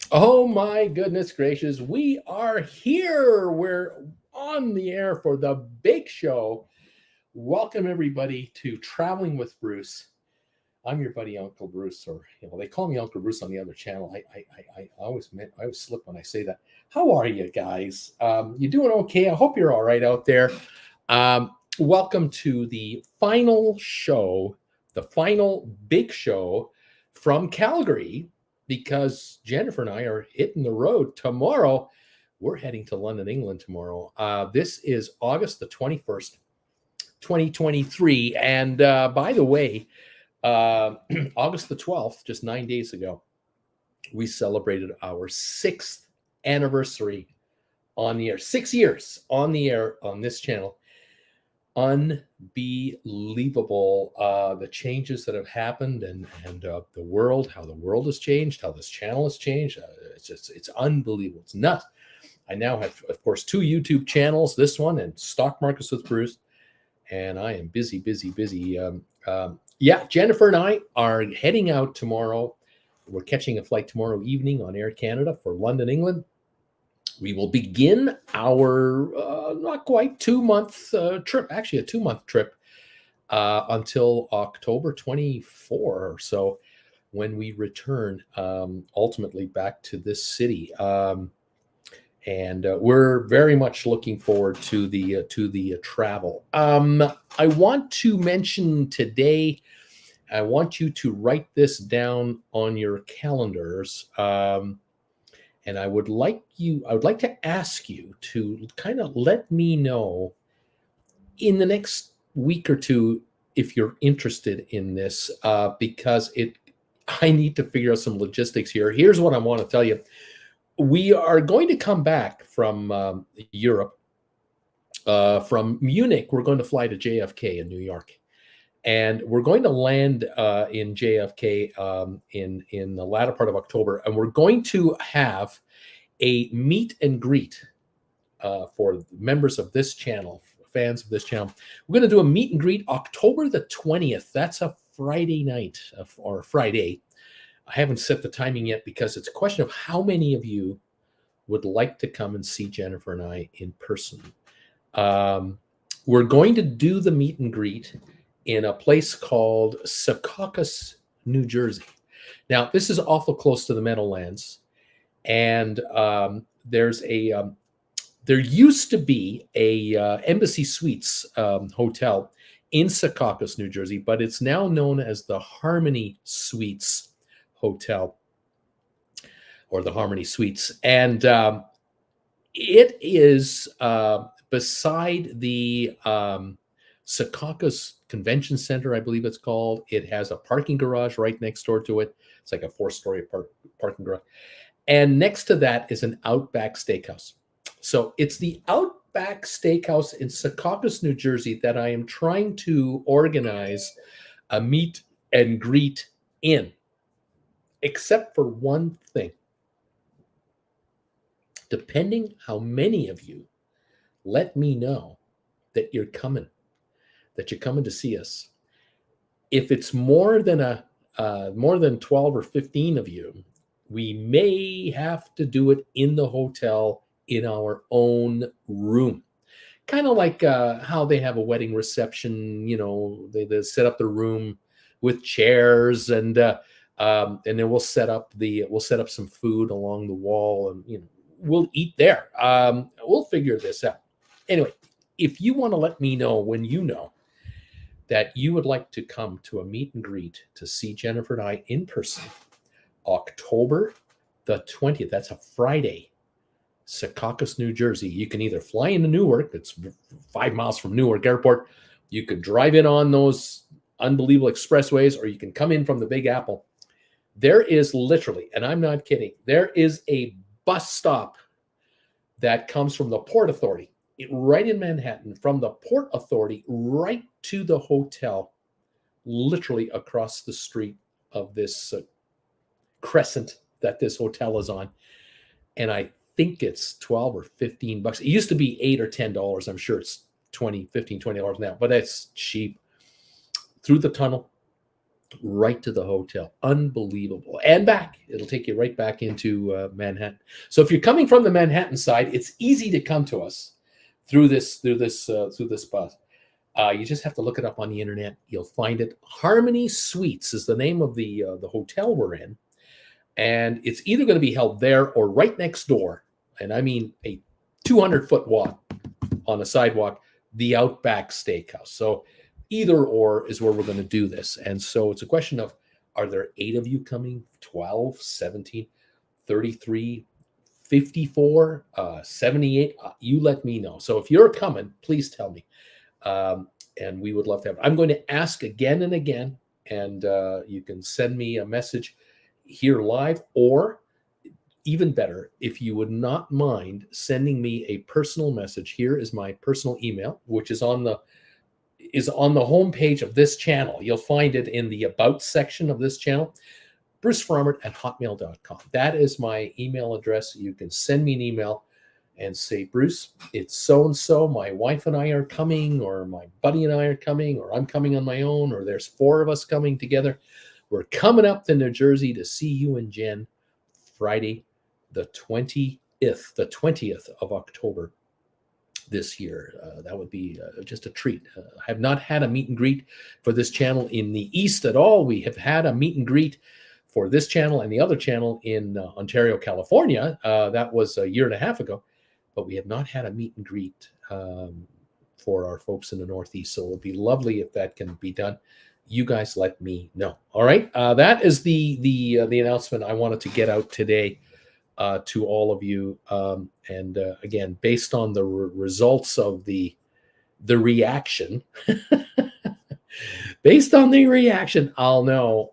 Oh my goodness gracious, we are here. We're on the air for the big show. Welcome everybody to Traveling with Bruce. I'm your buddy Uncle Bruce, or they call me Uncle Bruce on the other channel. I always slip when I say that. How are you guys? You doing okay? I hope you're all right out there. Welcome to the final show, the final big show from Calgary, because Jennifer and I are hitting the road tomorrow. We're heading to London, England tomorrow. This is August the 21st, 2023. And by the way, August the 12th, just 9 days ago, we celebrated our sixth anniversary on the air. 6 years on the air on this channel. Unbelievable, the changes that have happened, and the world, how the world has changed, how this channel has changed. It's unbelievable. It's nuts. I now have, of course, two YouTube channels, this one and Stock Markets with Bruce, and I am busy, busy, busy. Yeah, Jennifer and I are heading out tomorrow. We're catching a flight tomorrow evening on Air Canada for London, England. We will begin our not quite 2 month trip, actually a 2 month trip, until October 24 or so, when we return ultimately back to this city. And we're very much looking forward to the travel. I want to mention today, I want you to write this down on your calendars. And I would like to ask you to kind of let me know in the next week or two if you're interested in this, because I need to figure out some logistics here. Here's what I want to tell you. We are going to come back from Europe, from Munich. We're going to fly to JFK in New York, and we're going to land in JFK in the latter part of October, and we're going to have a meet and greet for members of this channel, fans of this channel. We're going to do a meet and greet October the 20th. That's a Friday night, or Friday. I haven't set the timing yet because it's a question of how many of you would like to come and see Jennifer and I in person. We're going to do the meet and greet in a place called Secaucus, New Jersey. Now, this is awful close to the Meadowlands, and there used to be a Embassy Suites hotel in Secaucus, New Jersey, but it's now known as the Harmony Suites Hotel, or the Harmony Suites. And it is beside the Secaucus Convention Center, I believe it's called. It has a parking garage right next door to it. It's like a 4-story parking garage. And next to that is an Outback Steakhouse. So it's the Outback Steakhouse in Secaucus, New Jersey, that I am trying to organize a meet and greet in, except for one thing. Depending how many of you let me know that you're coming to see us. If it's more than 12 or 15 of you, we may have to do it in the hotel in our own room. Kind of like how they have a wedding reception. They set up the room with chairs, and then we'll set up some food along the wall, and we'll eat there. We'll figure this out. Anyway, if you want to let me know when you know that you would like to come to a meet and greet to see Jennifer and I in person, October the 20th, that's a Friday, Secaucus, New Jersey. You can either fly into Newark, it's 5 miles from Newark Airport. You could drive in on those unbelievable expressways, or you can come in from the Big Apple. There is literally, and I'm not kidding, there is a bus stop that comes from the Port Authority, right in Manhattan, from the Port Authority right to the hotel, literally across the street of this crescent that this hotel is on. And I think it's 12 or 15 bucks. It used to be $8 or $10. I'm sure it's $20 now, but that's cheap. Through the tunnel, right to the hotel. Unbelievable. And back. It'll take you right back into Manhattan. So if you're coming from the Manhattan side, it's easy to come to us through this bus. You just have to look it up on the internet. You'll find it. Harmony Suites is the name of the hotel we're in, and it's either going to be held there or right next door. And I mean a 200-foot walk on a sidewalk, the Outback Steakhouse. So either or is where we're going to do this. And so it's a question of, are there 8 of you coming? 12, 17, 33, 54, 78? You let me know. So if you're coming, please tell me. And we would love to have. I'm going to ask again and again, and you can send me a message here live, or even better, if you would not mind sending me a personal message. Here is my personal email, which is on the homepage of this channel. You'll find it in the About section of this channel. BruceFromert@hotmail.com. That is my email address. You can send me an email and say, Bruce, it's so-and-so, my wife and I are coming, or my buddy and I are coming, or I'm coming on my own, or there's 4 of us coming together. We're coming up to New Jersey to see you and Jen Friday, the 20th of October this year. That would be just a treat. I have not had a meet and greet for this channel in the East at all. We have had a meet and greet for this channel and the other channel in Ontario, California. That was a year and a half ago. But we have not had a meet and greet for our folks in the Northeast. So it'll be lovely if that can be done. You guys let me know. All right. That is the announcement I wanted to get out today to all of you. And again, based on the results of the reaction, based on the reaction, I'll know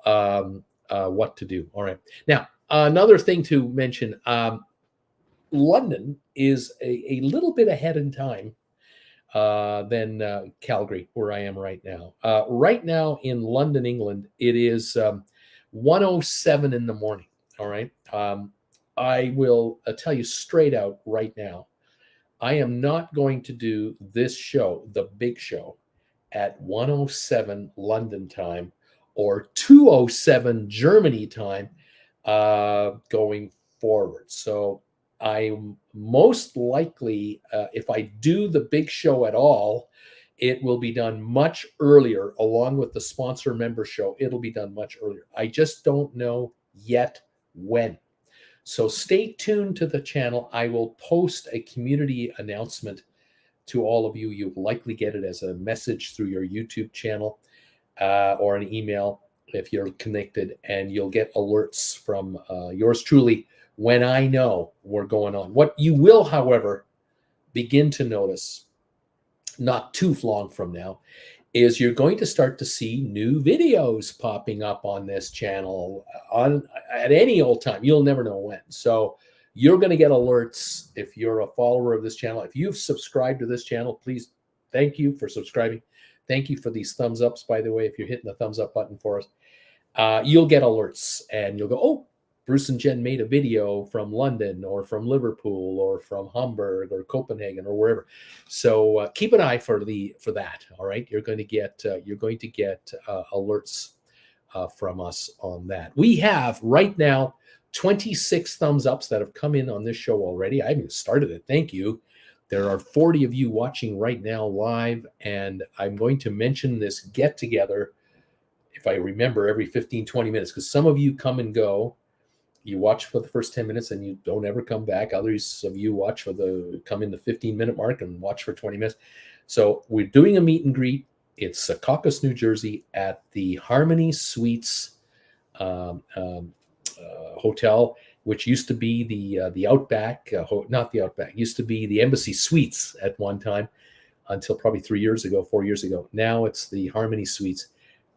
what to do. All right. Now, another thing to mention, London is a little bit ahead in time than Calgary, where I am right now. Right now in London, England, it is 1:07 in the morning. All right. I will tell you straight out right now, I am not going to do this show, the big show, at 1:07 London time or 2:07 Germany time going forward. So I'm most likely, if I do the big show at all, it will be done much earlier, along with the sponsor member show. It'll be done much earlier. I just don't know yet when. So stay tuned to the channel. I will post a community announcement to all of you. You'll likely get it as a message through your YouTube channel or an email if you're connected, and you'll get alerts from yours truly when I know we're going on. What you will, however, begin to notice not too long from now is you're going to start to see new videos popping up on this channel at any old time. You'll never know when. So you're going to get alerts if you're a follower of this channel. If you've subscribed to this channel, please, thank you for subscribing. Thank you for these thumbs ups, by the way, if you're hitting the thumbs up button for us. You'll get alerts and you'll go, oh, Bruce and Jen made a video from London or from Liverpool or from Hamburg or Copenhagen or wherever. So keep an eye for that. All right, you're going to get alerts from us on that. We have right now 26 thumbs ups that have come in on this show already. I haven't started it. Thank you. There are 40 of you watching right now live, and I'm going to mention this get together, if I remember, every 15, 20 minutes, because some of you come and go. You watch for the first 10 minutes and you don't ever come back. Others of you come in the 15-minute mark and watch for 20 minutes. So we're doing a meet and greet. It's Secaucus, New Jersey, at the Harmony Suites hotel, which used to be the Outback, not the Outback, used to be the Embassy Suites at one time until probably 4 years ago. Now it's the Harmony Suites.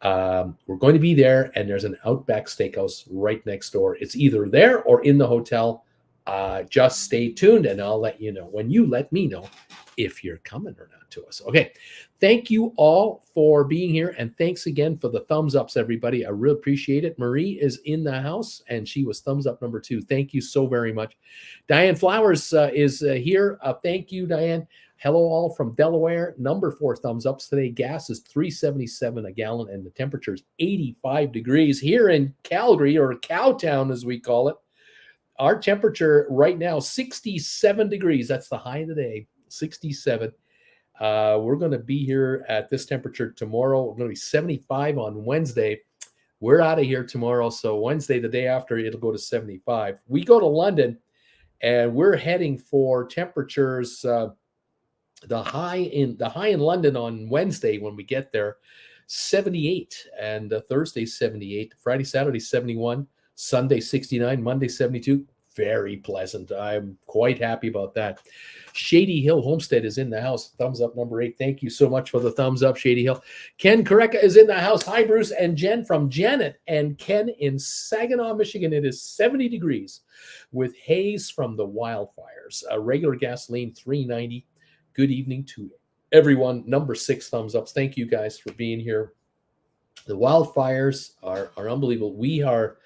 We're going to be there, and there's an Outback Steakhouse right next door. It's either there or in the hotel. Just stay tuned, and I'll let you know when you let me know if you're coming or not to us. Okay. Thank you all for being here, and thanks again for the thumbs ups, everybody. I really appreciate it. Marie is in the house, and she was thumbs up number 2. Thank you so very much. Diane Flowers is here. Thank you, Diane. Hello, all from Delaware. Number 4 thumbs ups today. Gas is $3.77 a gallon, and the temperature is 85 degrees here in Calgary, or Cowtown as we call it. Our temperature right now, 67 degrees. That's the high of the day, 67. We're going to be here at this temperature tomorrow. We're going to be 75 on Wednesday. We're out of here tomorrow. So Wednesday, the day after, it'll go to 75. We go to London, and we're heading for temperatures. The high in London on Wednesday when we get there, 78, and Thursday 78, Friday, Saturday 71, Sunday 69, Monday 72. Very pleasant. I'm quite happy about that. Shady Hill Homestead is in the house. Thumbs up number 8. Thank you so much for the thumbs up, Shady Hill. Ken Correca is in the house. Hi, Bruce and Jen, from Janet and Ken in Saginaw, Michigan. It is 70 degrees with haze from the wildfires. Regular gasoline $3.90. Good evening to everyone. Number 6 thumbs ups. Thank you guys for being here. The wildfires are unbelievable. We are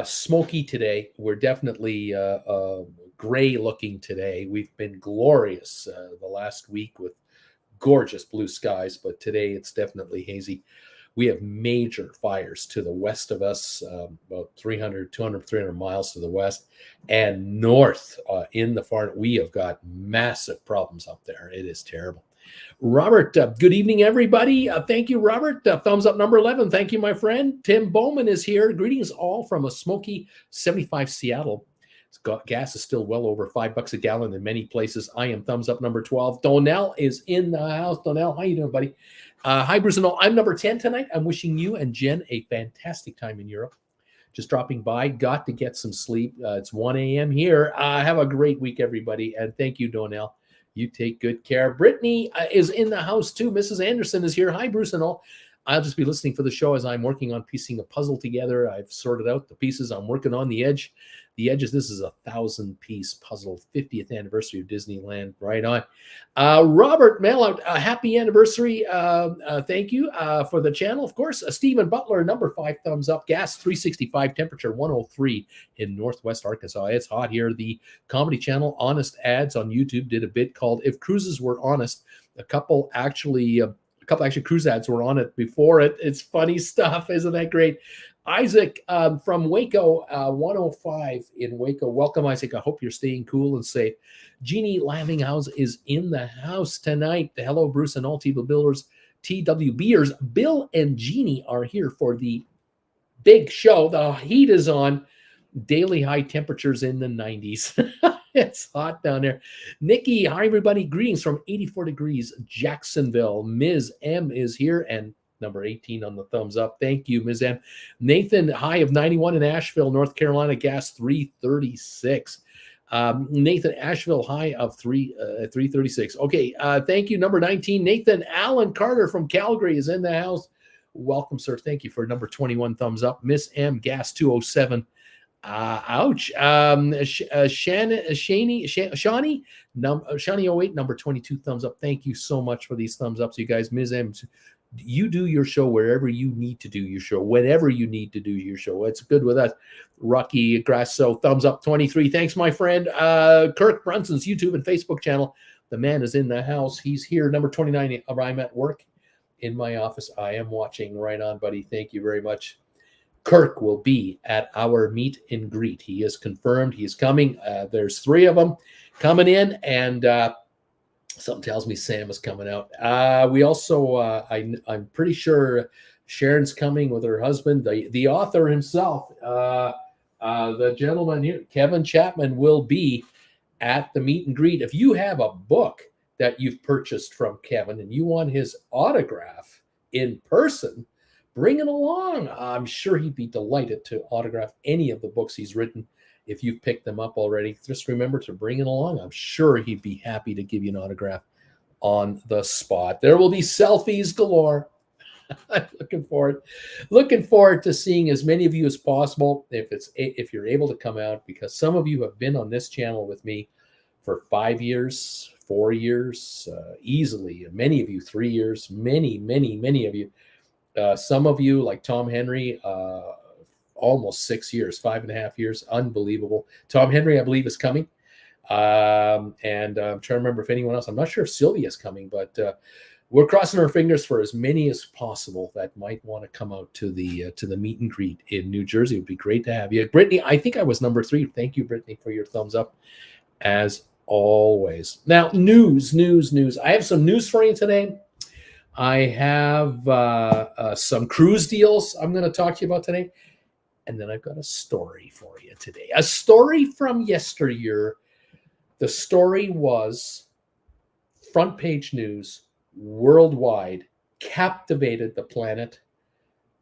smoky today. We're definitely gray looking today. We've been glorious the last week with gorgeous blue skies, but today it's definitely hazy. We have major fires to the west of us, about 300 miles to the west, and north in the far. We have got massive problems up there. It is terrible. Robert, good evening, everybody. Thank you, Robert. Thumbs up number 11. Thank you, my friend. Tim Bowman is here. Greetings all from a smoky 75 Seattle. Gas is still well over $5 a gallon in many places. I am thumbs up number 12. Donnell is in the house. Donnell, how you doing, buddy? Hi, Bruce and all. I'm number 10 tonight. I'm wishing you and Jen a fantastic time in Europe. Just dropping by. Got to get some sleep. It's 1 a.m. here. Have a great week, everybody. And thank you, Donnell. You take good care. Brittany is in the house, too. Mrs. Anderson is here. Hi, Bruce and all. I'll just be listening for the show as I'm working on piecing a puzzle together. I've sorted out the pieces. I'm working on the edge. The edges. This is a 1,000-piece puzzle, 50th anniversary of Disneyland. Right on. Robert Mailout, happy anniversary. Thank you for the channel, of course. Stephen Butler, number 5, thumbs up. Gas 365, temperature 103 in Northwest Arkansas. It's hot here. The comedy channel Honest Ads on YouTube did a bit called "If Cruises Were Honest." A couple actually cruise ads were on it before it. It's funny stuff. Isn't that great? Isaac from Waco, 105 in Waco. Welcome, Isaac. I hope you're staying cool and safe. Jeannie Lavinghouse is in the house tonight. Hello, Bruce and all TWBers. Bill and Jeannie are here for the big show. The heat is on. Daily high temperatures in the 90s. It's hot down there. Nikki, hi, everybody. Greetings from 84 degrees, Jacksonville. Ms. M is here, and number 18 on the thumbs up. Thank you, Ms. M. Nathan, high of 91 in Asheville, North Carolina. Gas 336. Nathan, Asheville, high of 336. Okay, thank you. Number 19, Nathan Allen Carter from Calgary is in the house. Welcome, sir. Thank you for number 21 thumbs up. Miss M, gas 207. Ouch. Shawnee 08, number 22 thumbs up. Thank you so much for these thumbs ups, you guys. Ms. M, you do your show wherever you need to do your show, whenever you need to do your show. It's good with us. Rocky Grasso, thumbs up 23. Thanks, my friend. Kirk Brunson's YouTube and Facebook channel. The man is in the house. He's here. Number 29. I'm at work in my office. I am watching. Right on, buddy. Thank you very much. Kirk will be at our meet and greet. He is confirmed. He's coming. There's 3 of them coming in, and something tells me Sam is coming out. We also, I'm pretty sure Sharon's coming with her husband, the author himself. The gentleman here, Kevin Chapman, will be at the meet and greet. If you have a book that you've purchased from Kevin and you want his autograph in person, bring it along. I'm sure he'd be delighted to autograph any of the books he's written. If you've picked them up already, just remember to bring it along. I'm sure he'd be happy to give you an autograph on the spot. There will be selfies galore. I'm looking forward to seeing as many of you as possible. If you're able to come out, because some of you have been on this channel with me for 5 years, 4 years, easily. Many of you 3 years. Many of you. Some of you, like Tom Henry, almost 6 years, 5.5 years. Unbelievable. Tom Henry, I believe, is coming. And I'm trying to remember if anyone else. I'm not sure if Sylvia's coming, but we're crossing our fingers for as many as possible that might want to come out to the meet and greet in New Jersey. It would be great to have you, Brittany. I think I was number 3. Thank you, Brittany, for your thumbs up, as always. Now, news. I have some news for you today. I have some cruise deals I'm going to talk to you about today. And then I've got a story for you today. A story from yesteryear. The story was front page news worldwide, captivated the planet.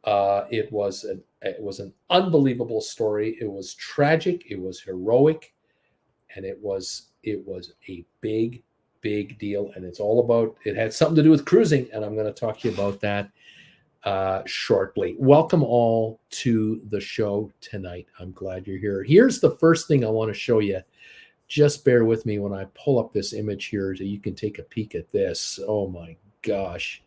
It was an unbelievable story. It was tragic. It was heroic, and it was a big deal. And it had something to do with cruising, and I'm going to talk to you about that shortly. Welcome all to the show tonight. I'm glad you're here. Here's the first thing I want to show you. Just bear with me when I pull up this image here so you can take a peek at this. Oh my gosh.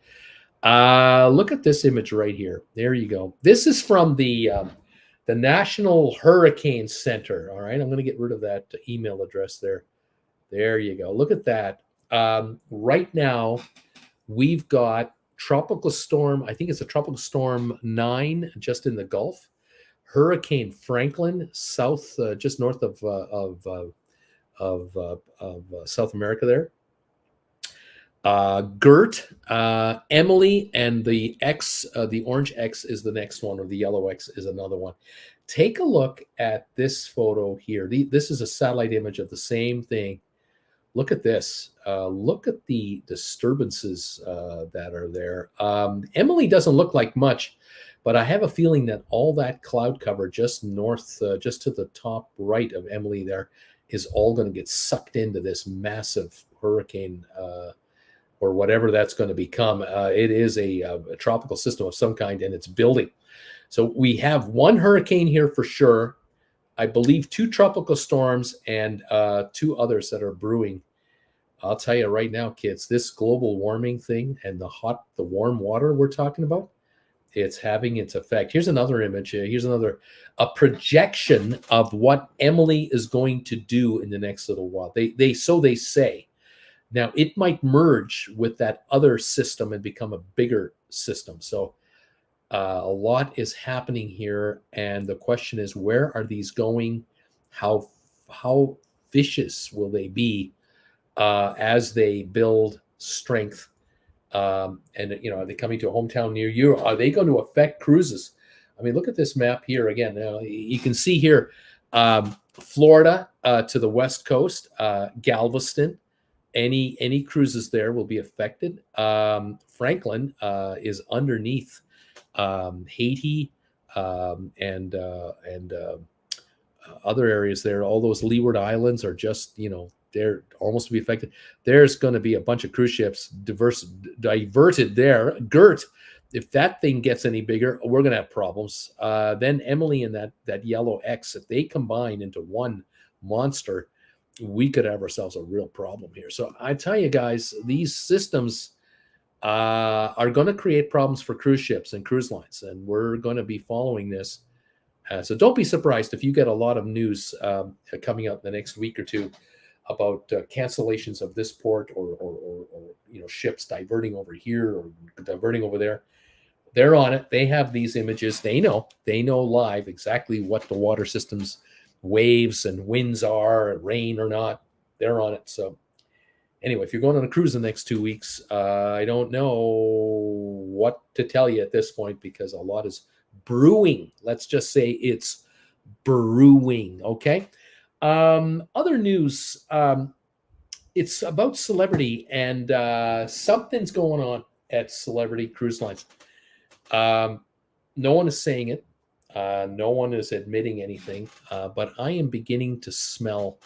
Look at this image right here. There you go. This is from the National Hurricane Center. All right, I'm going to get rid of that email address there. There you go. Look at that. Right now, we've got tropical storm. I think it's a tropical storm 9 just in the Gulf. Hurricane Franklin, just north of South America there. Gert, Emily, and the X, the orange X is the next one, or the yellow X is another one. Take a look at this photo here. This is a satellite image of the same thing. Look at this. Look at the disturbances that are there. Emily doesn't look like much, but I have a feeling that all that cloud cover just north, just to the top right of Emily there, is all going to get sucked into this massive hurricane or whatever that's going to become. It is a tropical system of some kind, and it's building. So we have one hurricane here for sure. I believe 2 tropical storms and 2 others that are brewing. I'll tell you right now, kids, this global warming thing and the warm water we're talking about, it's having its effect. Here's another image. Here's a projection of what Emily is going to do in the next little while. They say. Now, it might merge with that other system and become a bigger system. So a lot is happening here. And the question is, where are these going? How vicious will they be as they build strength? And, are they coming to a hometown near you? Are they going to affect cruises? I mean, look at this map here again. You can see here, Florida to the west coast, Galveston. Any cruises there will be affected. Franklin is underneath Haiti and other areas there. All those Leeward Islands are just, they're almost to be affected. There's going to be a bunch of cruise ships diverted there. Gert, if that thing gets any bigger, we're going to have problems. Then Emily and that yellow X, if they combine into one monster, we could have ourselves a real problem here. So I tell you guys, these systems are going to create problems for cruise ships and cruise lines, and we're going to be following this. So don't be surprised if you get a lot of news coming out in the next week or two about cancellations of this port or ships diverting over here or diverting over there. They're on it. They have these images. They know live exactly what the water systems, waves and winds are, rain or not. They're on it. So anyway, if you're going on a cruise in the next 2 weeks, I don't know what to tell you at this point because a lot is brewing. Let's just say it's brewing. Okay. Other news, it's about Celebrity, and something's going on at Celebrity Cruise Lines. No one is saying it. No one is admitting anything, but I am beginning to smell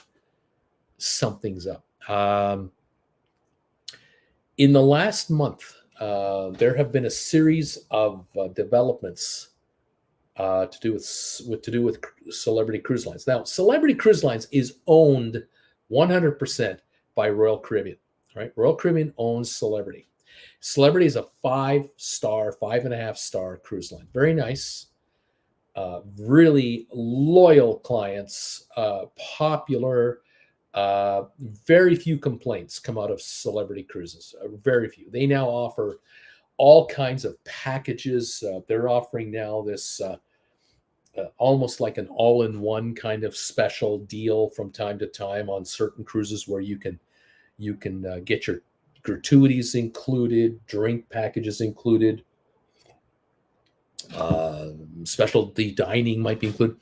something's up. In the last month, there have been a series of developments to do with Celebrity Cruise Lines. Now, Celebrity Cruise Lines is owned 100% by Royal Caribbean. Right? Royal Caribbean owns Celebrity. Celebrity is a 5-star, 5.5-star cruise line. Very nice. Really loyal clients, popular, Very few complaints come out of Celebrity Cruises. Very few. They now offer all kinds of packages. They're offering now this almost like an all-in-one kind of special deal from time to time on certain cruises where you can get your gratuities included, drink packages included, specialty dining might be included.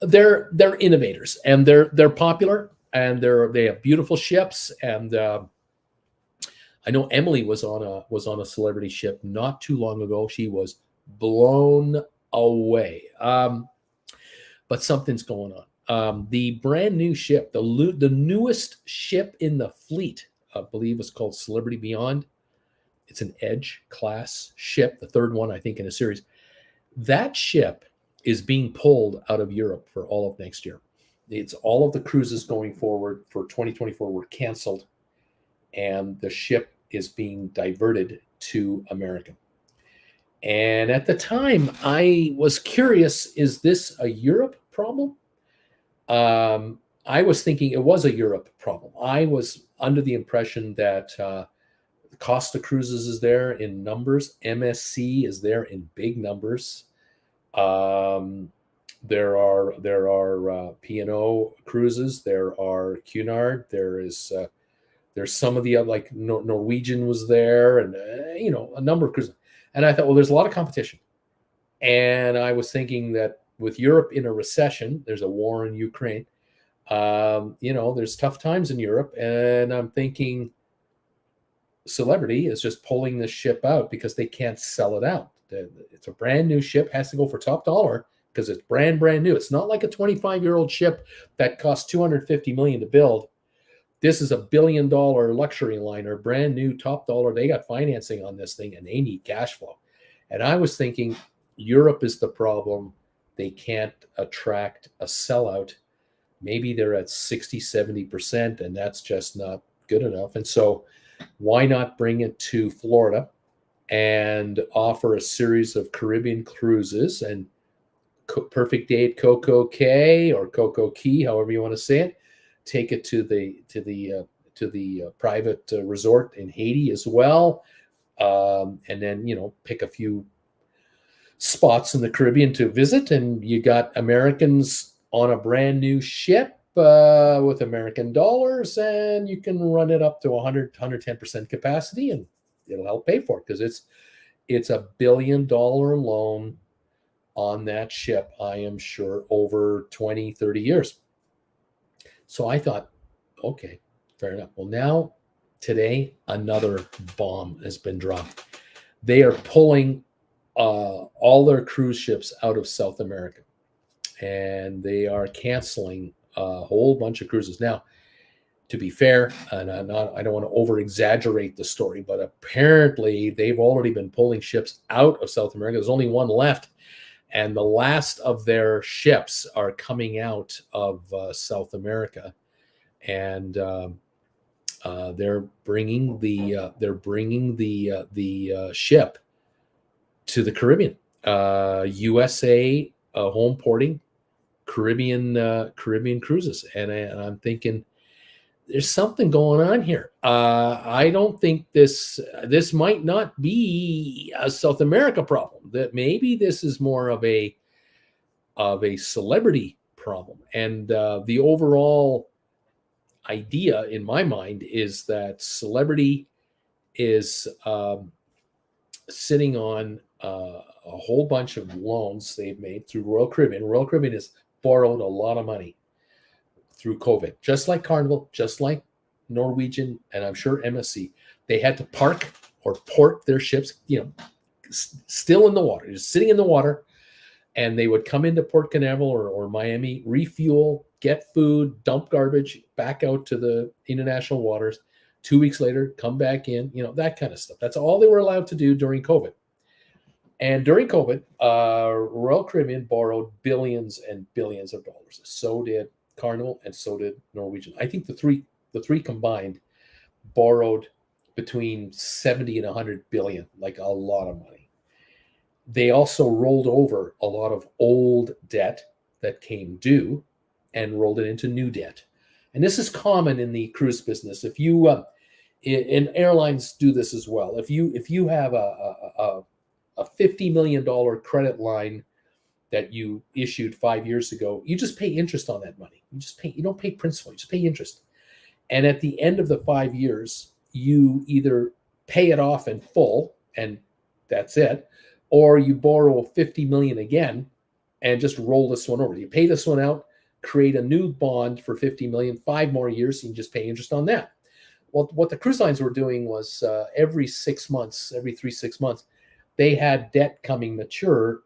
They're innovators, and they're popular, and they have beautiful ships. And I know Emily was on a Celebrity ship not too long ago. She was blown away. But something's going on. The brand new ship, the newest ship in the fleet, I believe, is called Celebrity Beyond. It's an Edge class ship, the third one, I think, in a series. That ship is being pulled out of Europe for all of next year. It's all of the cruises going forward for 2024 were canceled, and the ship is being diverted to America. And at the time, I was curious, is this a Europe problem? I was thinking it was a Europe problem. I was under the impression that Costa Cruises is there in numbers. MSC is there in big numbers. There are P&O Cruises. There are Cunard. There's some of the other, like Norwegian was there, and a number of cruises. And I thought, well, there's a lot of competition. And I was thinking that with Europe in a recession, there's a war in Ukraine. There's tough times in Europe, and I'm thinking Celebrity is just pulling this ship out because they can't sell it out. It's a brand new ship, has to go for top dollar because it's brand new. It's not like a 25-year-old ship that costs $250 million to build. This is $1 billion luxury liner, brand new, top dollar. They got financing on this thing, and they need cash flow. And I was thinking Europe is the problem. They can't attract a sellout. Maybe they're at 60, 70%, and that's just not good enough. And so why not bring it to Florida and offer a series of Caribbean cruises and Perfect Day at Coco Cay or Coco Key, however you want to say it. Take it to the private resort in Haiti as well, and then pick a few spots in the Caribbean to visit, and you got Americans on a brand new ship with American dollars, and you can run it up to 110% capacity, and it'll help pay for it because it's $1 billion loan on that ship, I am sure, over 20, 30 years. So I thought, okay, fair enough. Well, now, today, another bomb has been dropped. They are pulling all their cruise ships out of South America, and they are canceling a whole bunch of cruises. Now, to be fair, and I don't want to over-exaggerate the story, but apparently they've already been pulling ships out of South America. There's only one left. And the last of their ships are coming out of South America, and they're bringing the ship to the Caribbean, USA home porting, Caribbean cruises, and I'm thinking there's something going on here. I don't think this might not be a South America problem. That maybe this is more of a Celebrity problem. And the overall idea in my mind is that Celebrity is sitting on a whole bunch of loans they've made through Royal Caribbean. Royal Caribbean has borrowed a lot of money through COVID, just like Carnival, just like Norwegian, and I'm sure MSC. They had to park or port their ships, still in the water, just sitting in the water, and they would come into Port Canaveral or Miami, refuel, get food, dump garbage, back out to the international waters. 2 weeks later, come back in, that kind of stuff. That's all they were allowed to do during COVID. And during COVID, Royal Caribbean borrowed billions and billions of dollars. So did Carnival, and so did Norwegian. I think the three combined borrowed between 70 and 100 billion, like a lot of money. They also rolled over a lot of old debt that came due and rolled it into new debt. And this is common in the cruise business. If you in airlines do this as well. If you have a $50 million credit line that you issued 5 years ago, you just pay interest on that money. You don't pay principal, you just pay interest. And at the end of the 5 years, you either pay it off in full and that's it, or you borrow 50 million again and just roll this one over. You pay this one out, create a new bond for 50 million, 5 more years, and you just pay interest on that. Well, what the cruise lines were doing was every 6 months, every 6 months, they had debt coming mature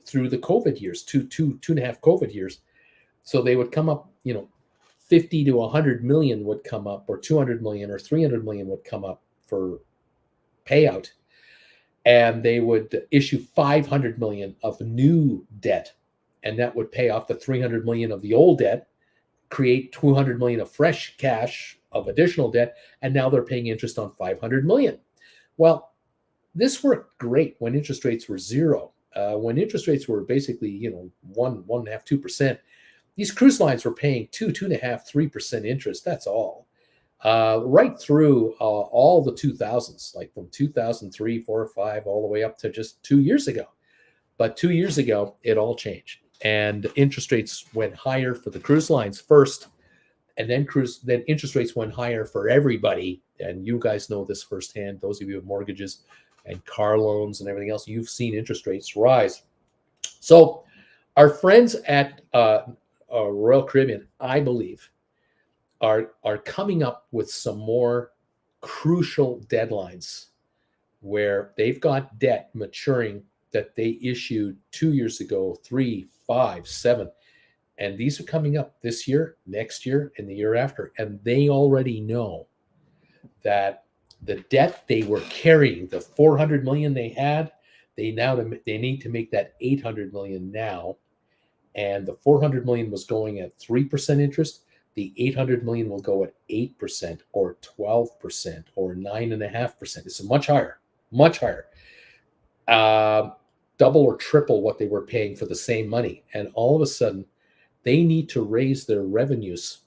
through the COVID years, two and a half COVID years. So they would come up, 50 to 100 million would come up, or 200 million or 300 million would come up for payout. And they would issue 500 million of new debt. And that would pay off the 300 million of the old debt, create 200 million of fresh cash of additional debt. And now they're paying interest on 500 million. Well, this worked great when interest rates were zero. When interest rates were basically, 1.5%, 2%, these cruise lines were paying 2.5%, 3% interest. That's all. Right through all the 2000s, like from 2003, 4, 5, all the way up to just 2 years ago. But 2 years ago, it all changed. And interest rates went higher for the cruise lines first. And then interest rates went higher for everybody. And you guys know this firsthand. Those of you with mortgages and car loans and everything else, you've seen interest rates rise. So our friends at Royal Caribbean, I believe, are coming up with some more crucial deadlines where they've got debt maturing that they issued 2 years ago, 3, 5, 7. And these are coming up this year, next year, and the year after. And they already know that the debt they were carrying, the 400 million they had, they need to make that 800 million now. And the 400 million was going at 3% interest. The 800 million will go at 8% or 12% or 9.5%. It's much higher, much higher. Double or triple what they were paying for the same money. And all of a sudden, they need to raise their revenues.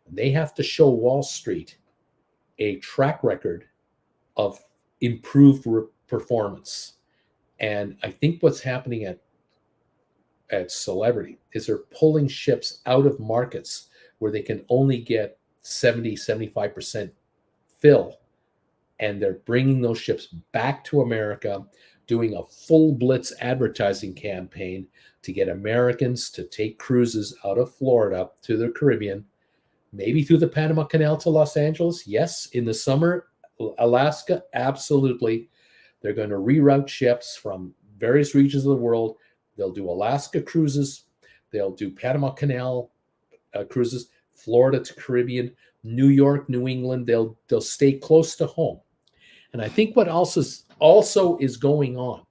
They have to show Wall Street a track record of improved performance. And I think what's happening at Celebrity is they're pulling ships out of markets where they can only get 70, 75% fill. And they're bringing those ships back to America, doing a full blitz advertising campaign to get Americans to take cruises out of Florida to the Caribbean, maybe through the Panama Canal to Los Angeles. Yes, in the summer, Alaska, absolutely. They're going to reroute ships from various regions of the world. They'll do Alaska cruises. They'll do Panama Canal cruises, Florida to Caribbean, New York, New England. They'll stay close to home. And I think what also is going on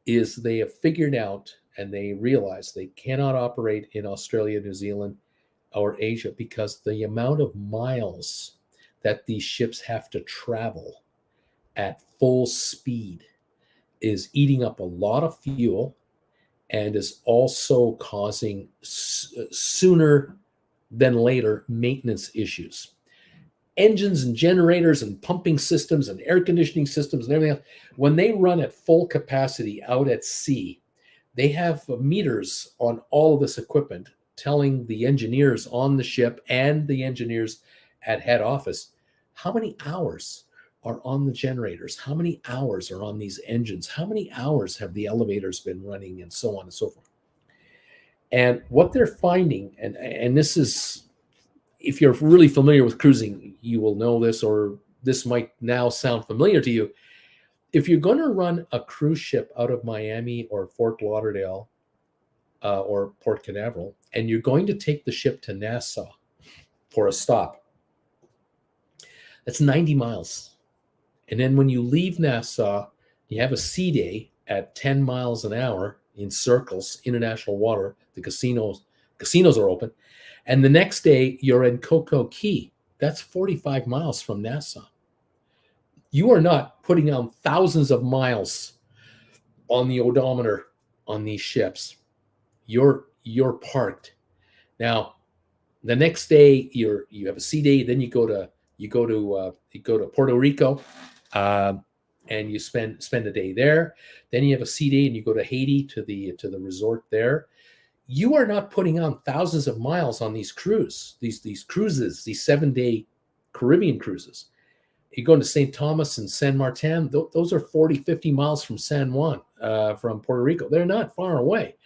is they have figured out and they realize they cannot operate in Australia, New Zealand, or Asia because the amount of miles that these ships have to travel at full speed is eating up a lot of fuel and is also causing sooner than later maintenance issues. Engines and generators and pumping systems and air conditioning systems and everything else, when they run at full capacity out at sea, they have meters on all of this equipment telling the engineers on the ship and the engineers at head office how many hours are on the generators, how many hours are on these engines, how many hours have the elevators been running, and so on and so forth. And what they're finding, and this is, if you're really familiar with cruising, you will know this, or this might now sound familiar to you. If you're going to run a cruise ship out of Miami or Fort Lauderdale or Port Canaveral, and you're going to take the ship to Nassau for a stop, that's 90 miles. And then when you leave Nassau, you have a sea day at 10 miles an hour in circles, international water. The casinos are open. And the next day, you're in Coco Cay. That's 45 miles from Nassau. You are not putting on thousands of miles on the odometer on these ships. You're parked. Now, The next day you have a sea day, then you go to Puerto Rico, uh, and you spend a day there. Then you have a sea day and you go to Haiti to the resort there. You are not putting on thousands of miles on these cruises, these 7-day Caribbean cruises. You go into St. Thomas and San Martin, those are 40, 50 miles from San Juan, from Puerto Rico. They're not far away.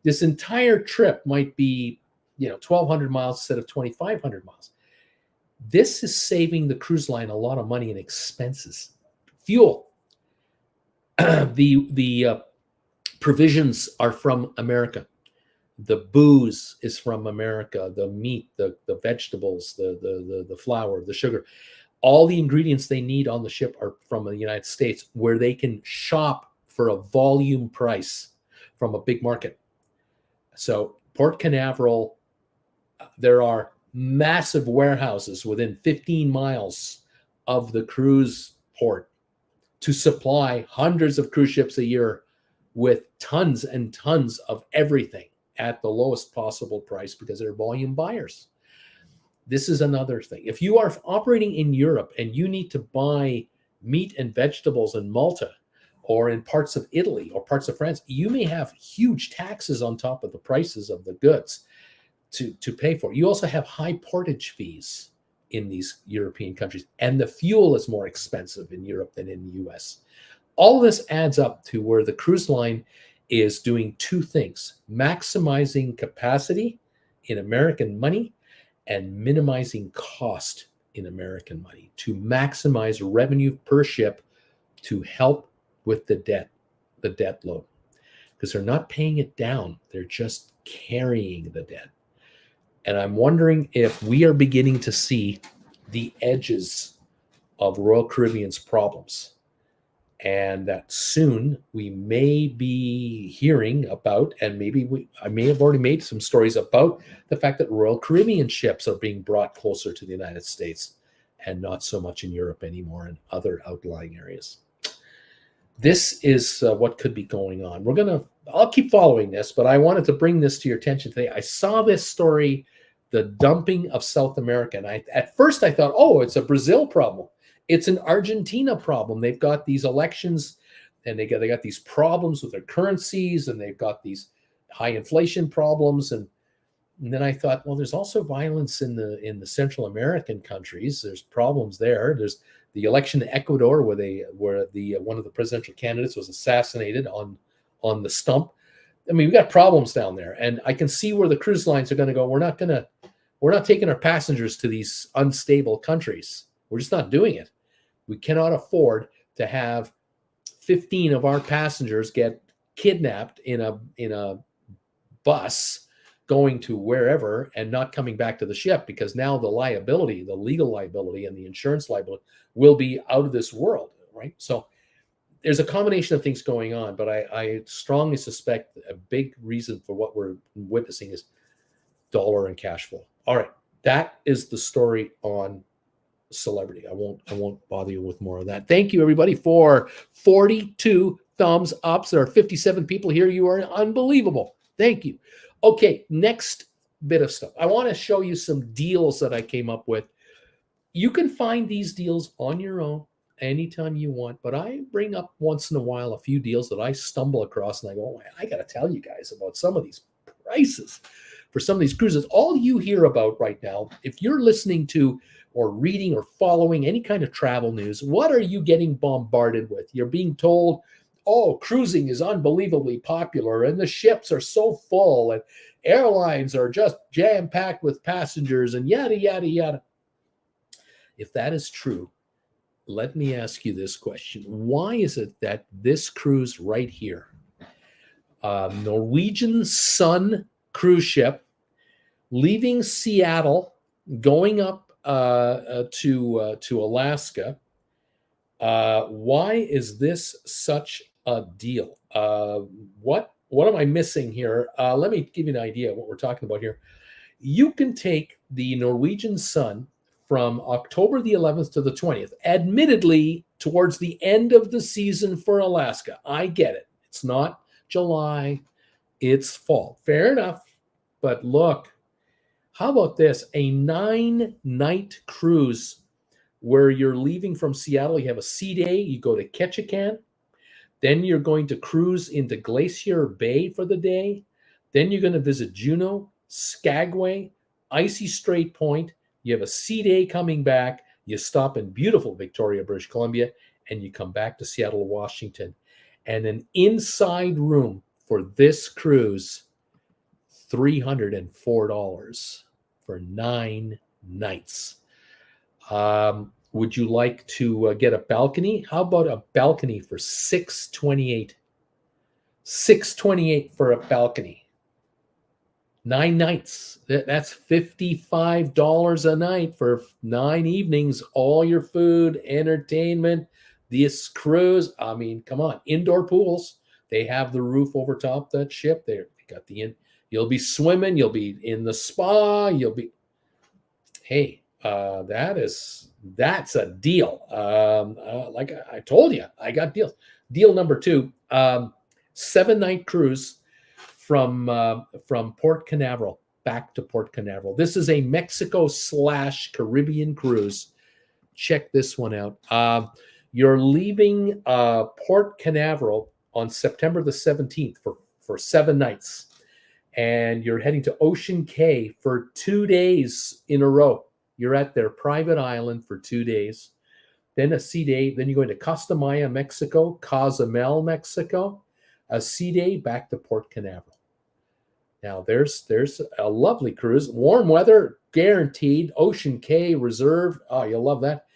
This entire trip might be, 1,200 miles instead of 2,500 miles. This is saving the cruise line a lot of money in expenses. Fuel. The provisions are from America. The booze is from America. The meat, the vegetables, the flour, the sugar. All the ingredients they need on the ship are from the United States, where they can shop for a volume price from a big market. So Port Canaveral, there are massive warehouses within 15 miles of the cruise port to supply hundreds of cruise ships a year with tons and tons of everything at the lowest possible price because they're volume buyers. This is another thing. If you are operating in Europe and you need to buy meat and vegetables in Malta or in parts of Italy or parts of France, you may have huge taxes on top of the prices of the goods to pay for. You also have high portage fees in these European countries, and the fuel is more expensive in Europe than in the US. All of this adds up to where the cruise line is doing two things: maximizing capacity in American money and minimizing cost in American money to maximize revenue per ship to help with the debt load. Because they're not paying it down, they're just carrying the debt. And I'm wondering if we are beginning to see the edges of Royal Caribbean's problems, and that soon we may be hearing about, and I may have already made some stories about the fact that Royal Caribbean ships are being brought closer to the United States and not so much in Europe anymore and other outlying areas. This is what could be going on. I'll keep following this, but I wanted to bring this to your attention today. I saw this story, the dumping of South America. And at first I thought, oh, it's a Brazil problem. It's an Argentina problem. They've got these elections and they got these problems with their currencies, and they've got these high inflation problems. And then I thought, well, there's also violence in the Central American countries. There's problems there. There's the election in Ecuador where one of the presidential candidates was assassinated on the stump. I mean, we've got problems down there, and I can see where the cruise lines are going to go. We're not taking our passengers to these unstable countries. We're just not doing it. We cannot afford to have 15 of our passengers get kidnapped in a bus going to wherever and not coming back to the ship, because now the liability, the legal liability and the insurance liability will be out of this world, right? So there's a combination of things going on, but I strongly suspect a big reason for what we're witnessing is dollar and cash flow. All right, that is the story on celebrity. I won't bother you with more of that. Thank you, everybody, for 42 thumbs ups. There are 57 people here. You are unbelievable. Thank you. Okay, next bit of stuff. I want to show you some deals that I came up with. You can find these deals on your own anytime you want, but I bring up once in a while a few deals that I stumble across and I go, oh, I got to tell you guys about some of these prices for some of these cruises. All you hear about right now, if you're listening to or reading or following any kind of travel news, what are you getting bombarded with? You're being told, oh, cruising is unbelievably popular and the ships are so full and airlines are just jam-packed with passengers and yada, yada, yada. If that is true, let me ask you this question. Why is it that this cruise right here, Norwegian Sun cruise ship, leaving Seattle, going up to Alaska, why is this such a deal? What am I missing here? Let me give you an idea of what we're talking about here. You can take the Norwegian Sun from October the 11th to the 20th, admittedly towards the end of the season for Alaska. I get it. It's not July, it's fall. Fair enough. But look, How about this? A 9-night cruise where you're leaving from Seattle. You have a sea day. You go to Ketchikan. Then you're going to cruise into Glacier Bay for the day. Then you're going to visit Juneau, Skagway, Icy Strait Point. You have a sea day coming back. You stop in beautiful Victoria, British Columbia, and you come back to Seattle, Washington. And an inside room for this cruise, $304 for 9 nights. Would you like to get a balcony? How about a balcony for $628? $628 for a balcony. 9 nights. That's $55 a night for 9 evenings. All your food, entertainment, this cruise. I mean, come on. Indoor pools. They have the roof over top that ship. They got the in. You'll be swimming. You'll be in the spa. You'll be. Hey, that's a deal. Like I told you, I got deals. Deal number 2, 7-night cruise from Port Canaveral back to Port Canaveral. This is a Mexico/Caribbean cruise. Check this one out. You're leaving Port Canaveral on September the 17th for 7 nights. And you're heading to Ocean Cay for 2 days in a row. You're at their private island for 2 days. Then a sea day. Then you're going to Costa Maya, Mexico, Cozumel, Mexico. A sea day back to Port Canaveral. Now, there's a lovely cruise. Warm weather, guaranteed. Ocean Cay Reserve. Oh, you'll love that.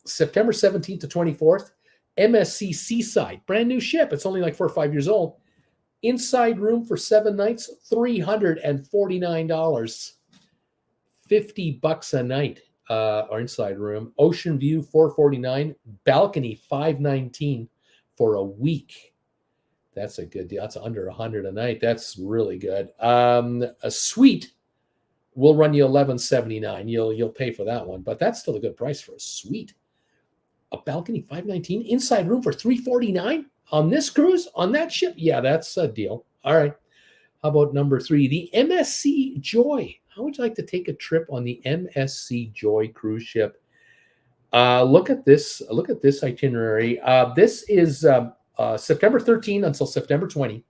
September 17th to 24th. MSC Seaside. Brand new ship. It's only like 4 or 5 years old. Inside room for 7 nights, $349. $50 a night, our inside room. Ocean view, $449. Balcony, $519 for a week. That's a good deal. That's under $100 a night. That's really good. A suite will run you $1,179. You'll pay for that one, but that's still a good price for a suite. A balcony, $519. Inside room for $349 on this cruise, on that ship. Yeah, that's a deal. All right. How about number 3, the MSC Joy? How would you like to take a trip on the MSC Joy cruise ship? Look at this. Look at this itinerary. This is September 13 until September 20.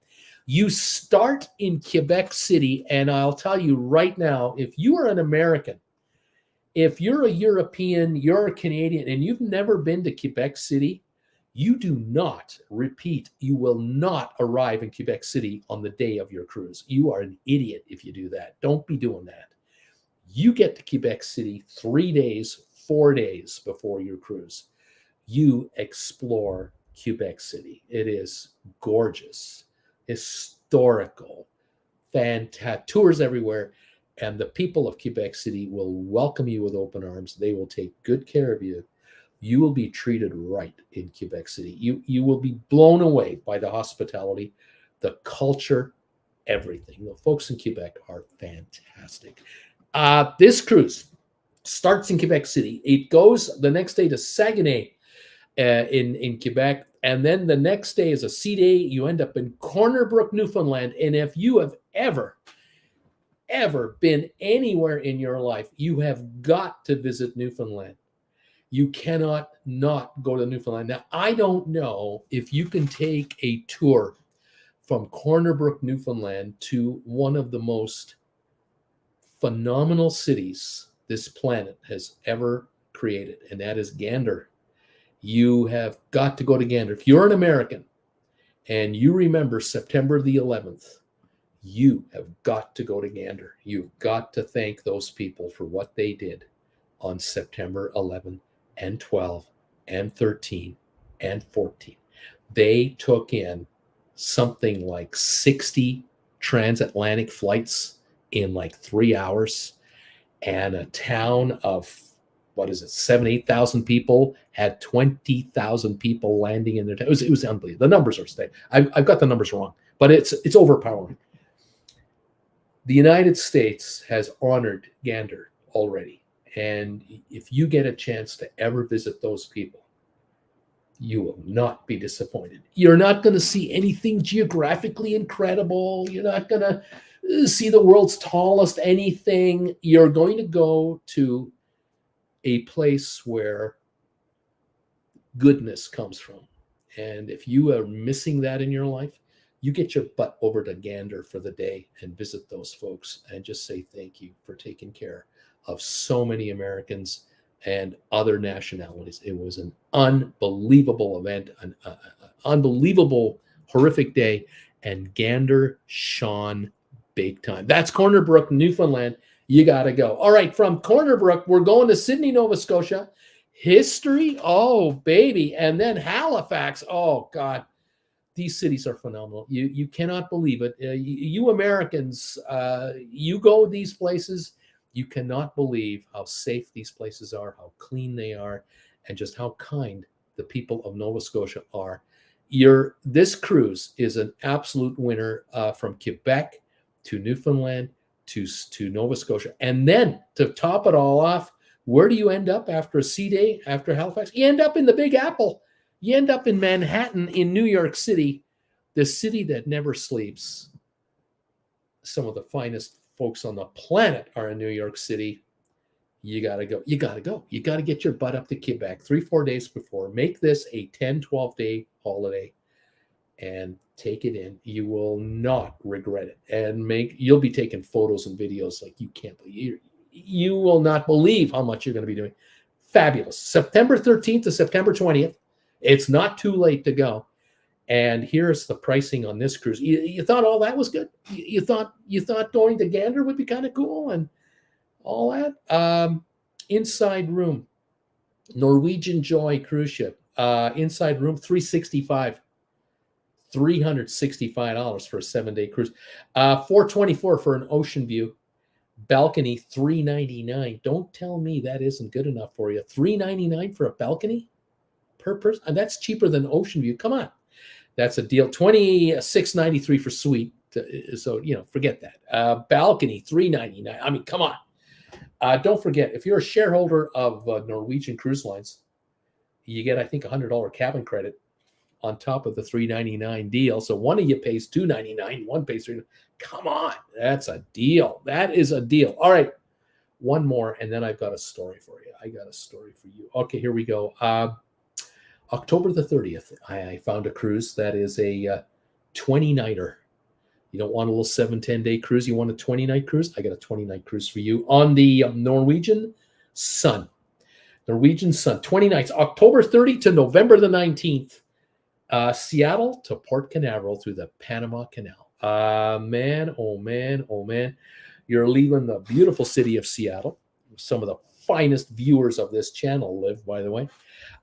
You start in Quebec City, and I'll tell you right now, if you are an American, if you're a European, you're a Canadian, and you've never been to Quebec City, you do not, repeat, you will not arrive in Quebec City on the day of your cruise. You are an idiot if you do that. Don't be doing that. You get to Quebec City 3 days, 4 days before your cruise. You explore Quebec City. It is gorgeous, historical, fantastic, tours everywhere. And the people of Quebec City will welcome you with open arms. They will take good care of you. You will be treated right in Quebec City. You will be blown away by the hospitality, the culture, everything. The folks in Quebec are fantastic. This cruise starts in Quebec City. It goes the next day to Saguenay in Quebec. And then the next day is a sea day. You end up in Corner Brook, Newfoundland. And if you have ever been anywhere in your life, you have got to visit Newfoundland. You cannot not go to Newfoundland. Now, I don't know if you can take a tour from Corner Brook, Newfoundland to one of the most phenomenal cities this planet has ever created, and that is Gander. You have got to go to Gander. If you're an American and you remember September the 11th, you have got to go to Gander. You've got to thank those people for what they did on September 11th. And 12 and 13 and 14. They took in something like 60 transatlantic flights in like 3 hours, and a town of, 7,000-8,000 people had 20,000 people landing in their town. It was unbelievable. The numbers are staying. I've got the numbers wrong, but it's overpowering. The United States has honored Gander already. And if you get a chance to ever visit those people, you will not be disappointed. You're not going to see anything geographically incredible. You're not going to see the world's tallest anything. You're going to go to a place where goodness comes from. And if you are missing that in your life, you get your butt over to Gander for the day and visit those folks and just say thank you for taking care of so many Americans and other nationalities. It was an unbelievable event, an unbelievable, horrific day, and Gander shone big time. That's Corner Brook, Newfoundland. You got to go. All right, from Corner Brook, we're going to Sydney, Nova Scotia. History, oh, baby. And then Halifax, oh, God. These cities are phenomenal. You cannot believe it. You Americans, you go these places, you cannot believe how safe these places are, how clean they are, and just how kind the people of Nova Scotia are. This cruise is an absolute winner, from Quebec to Newfoundland to Nova Scotia. And then to top it all off, where do you end up after a sea day, after Halifax? You end up in the Big Apple. You end up in Manhattan, in New York City, the city that never sleeps. Some of the finest folks on the planet are in New York City. You got to go. You got to go. You got to get your butt up to Quebec 3-4 days before. Make this a 10-12 day holiday and take it in. You will not regret it. And you'll be taking photos and videos like you can't believe. You will not believe how much you're going to be doing. Fabulous. September 13th to September 20th. It's not too late to go. And here's the pricing on this cruise. You thought all that was good? You thought going to Gander would be kind of cool and all that? Inside room, Norwegian Joy cruise ship. Inside room, $365 for a 7-day cruise. $424 for an ocean view. Balcony, $399. Don't tell me that isn't good enough for you. $399 for a balcony per person, and that's cheaper than Ocean View. Come on, that's a deal. $26.93 for suite. So forget that. Balcony, $399. I mean, come on. Don't forget, if you're a shareholder of Norwegian Cruise Lines, you get, I think, $100 cabin credit on top of the $399 deal. So one of you pays $299, one pays $399. Come on, that's a deal. That is a deal. All right, one more, and then I've got a story for you. I got a story for you. Okay, here we go. October the 30th, I found a cruise that is a 20-nighter. You don't want a little 7-10 day cruise. You want a 20-night cruise? I got a 20-night cruise for you on the Norwegian Sun. Norwegian Sun, 20 nights, October 30 to November the 19th. Seattle to Port Canaveral through the Panama Canal. Man, oh man, oh man. You're leaving the beautiful city of Seattle. Some of the finest viewers of this channel live, by the way.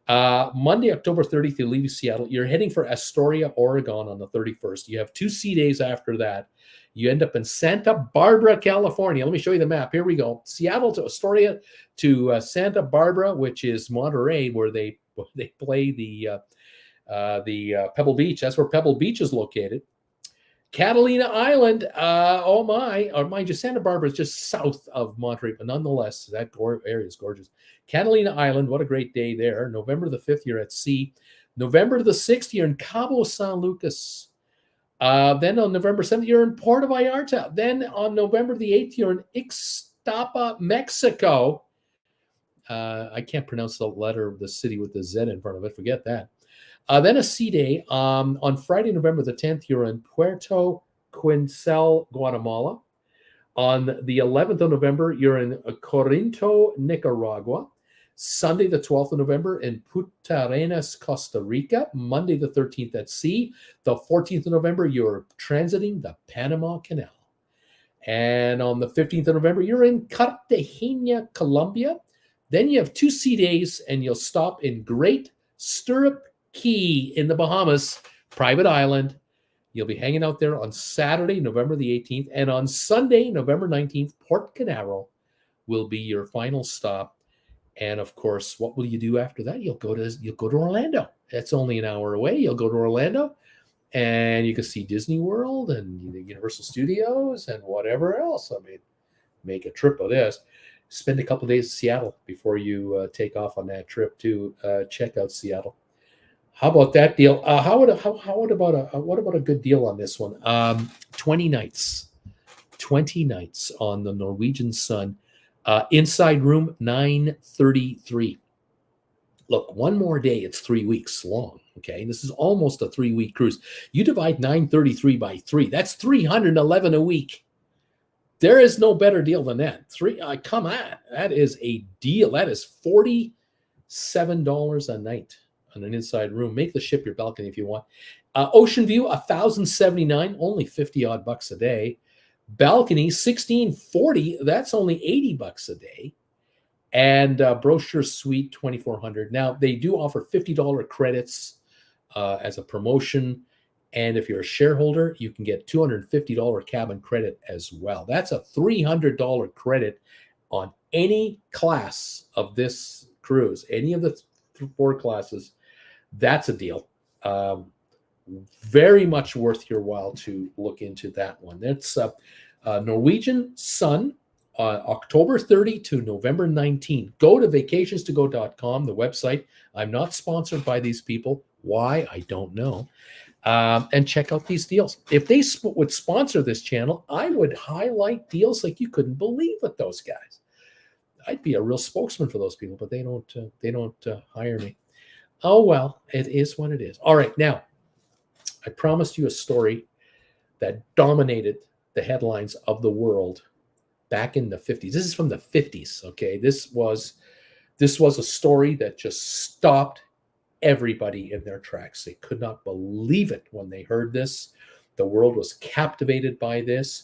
Monday, October 30th, you leave Seattle. You're heading for Astoria, Oregon on the 31st. You have 2 sea days after that. You end up in Santa Barbara, California. Let me show you the map. Here we go. Seattle to Astoria to Santa Barbara, which is Monterey, where they play the Pebble Beach. That's where Pebble Beach is located. Catalina Island, oh my, or mind you, Santa Barbara is just south of Monterey, but nonetheless, that area is gorgeous. Catalina Island, what a great day there. November the 5th, you're at sea. November the 6th, you're in Cabo San Lucas. Then on November 7th, you're in Puerto Vallarta. Then on November the 8th, you're in Ixtapa, Mexico. I can't pronounce the letter of the city with the Z in front of it. Forget that. Then a sea day. On Friday, November the 10th, you're in Puerto Quincel, Guatemala. On the 11th of November, you're in Corinto, Nicaragua. Sunday, the 12th of November, in Punta Arenas, Costa Rica. Monday, the 13th, at sea. The 14th of November, you're transiting the Panama Canal. And on the 15th of November, you're in Cartagena, Colombia. Then you have 2 sea days, and you'll stop in Great Stirrup Key in the Bahamas, private island. You'll be hanging out there on Saturday, November the 18th, and on Sunday, November 19th, Port Canaveral will be your final stop. And of course, what will you do after that? You'll go to Orlando. That's only an hour away. You'll go to Orlando, and you can see Disney World and Universal Studios and whatever else. I mean, make a trip of this. Spend a couple of days in Seattle before you take off on that trip to check out Seattle. How about that deal? What about a good deal on this one? 20 nights. 20 nights on the Norwegian Sun. Inside room 933. Look, one more day, it's 3 weeks long. Okay, this is almost a 3-week cruise. You divide 933 by 3, that's 311 a week. There is no better deal than that. Come on, that is a deal. That is $47 a night on an inside room. Make the ship your balcony if you want. Ocean view, $1,079, only 50 odd bucks a day. Balcony, $1,640, that's only 80 bucks a day. And brochure suite, $2,400. Now, they do offer $50 credits as a promotion. And if you're a shareholder, you can get $250 cabin credit as well. That's a $300 credit on any class of this cruise, any of the 4 classes. That's a deal. Very much worth your while to look into that one. That's Norwegian Sun, October 30 to November 19. Go to vacationstogo.com, the website. I'm not sponsored by these people. Why? I don't know. And check out these deals. If they would sponsor this channel, I would highlight deals like you couldn't believe with those guys. I'd be a real spokesman for those people, but they don't hire me. Oh, well, it is what it is. All right, now, I promised you a story that dominated the headlines of the world back in the 50s. This is from the 50s, okay? This was a story that just stopped everybody in their tracks. They could not believe it when they heard this. The world was captivated by this.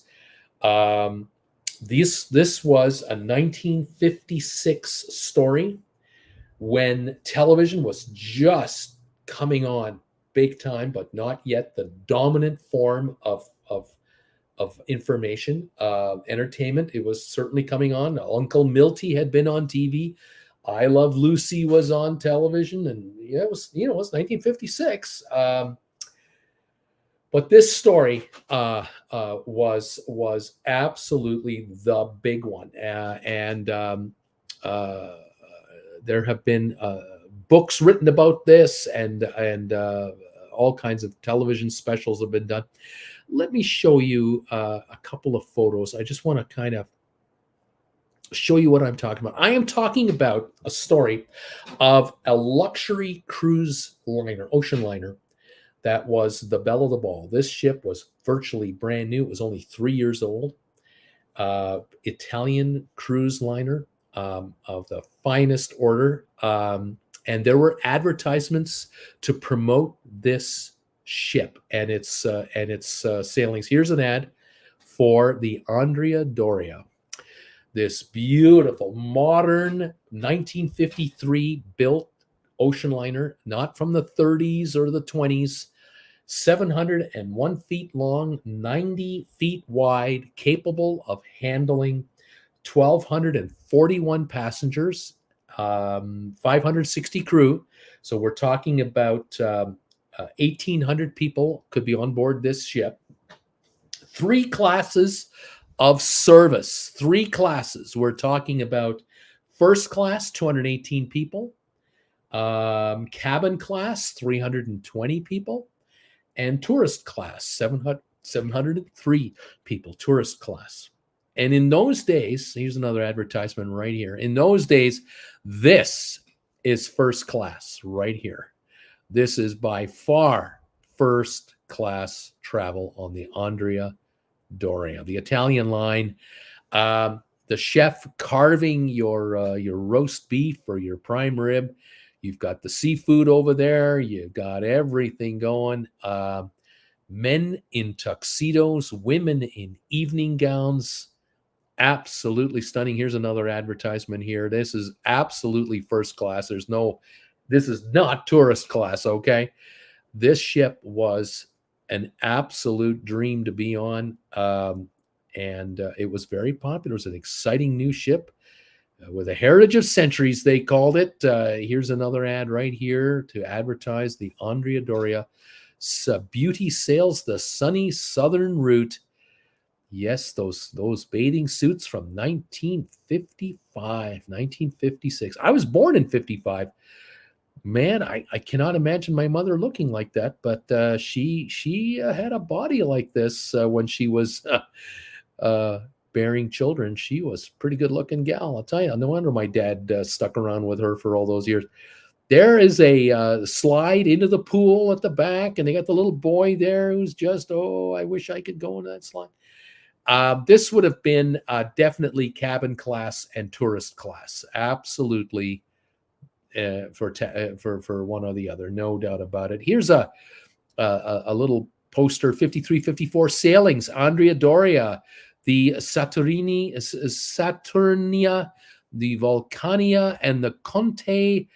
This was a 1956 story when television was just coming on big time, but not yet the dominant form of information, entertainment. It was certainly coming on. Uncle Milty had been on TV. I Love Lucy was on television, and it was 1956. But this story was absolutely the big one, and there have been books written about this, and all kinds of television specials have been done. Let me show you a couple of photos. I just want to kind of show you what I'm talking about. I am talking about a story of a luxury cruise liner, ocean liner, that was the belle of the ball. This ship was virtually brand new. It was only 3 years old. Italian cruise liner of the finest order. And there were advertisements to promote this ship and its sailings. Here's an ad for the Andrea Doria. This beautiful, modern 1953 built ocean liner, not from the 30s or the 20s, 701 feet long, 90 feet wide, capable of handling 1,241 passengers, 560 crew. So we're talking about 1,800 people could be on board this ship. 3 classes of service, 3 classes. We're talking about first class, 218 people, cabin class, 320 people, and tourist class, 703 people, tourist class. And in those days, here's another advertisement right here. In those days, this is first class right here. This is by far first class travel on the Andrea Doria, the Italian line. The chef carving your roast beef or your prime rib. You've got the seafood over there. You've got everything going. Men in tuxedos, women in evening gowns. Absolutely stunning. Here's another advertisement here. This is absolutely first class. This is not tourist class, okay? This ship was an absolute dream to be on, and it was very popular. It was an exciting new ship with a heritage of centuries, they called it. Here's another ad right here to advertise the Andrea Doria. Beauty sails the sunny southern route. Yes, those bathing suits from 1955, 1956. I was born in 55. Man, I cannot imagine my mother looking like that, but she had a body like this when she was bearing children. She was a pretty good looking gal, I'll tell you. No wonder my dad stuck around with her for all those years. There is a slide into the pool at the back, and they got the little boy there who's just, oh, I wish I could go into that slide. This would have been definitely cabin class and tourist class. Absolutely, for one or the other, no doubt about it. Here's a little poster: 53-54 sailings. Andrea Doria, the Saturnia, the Vulcania, and the Conte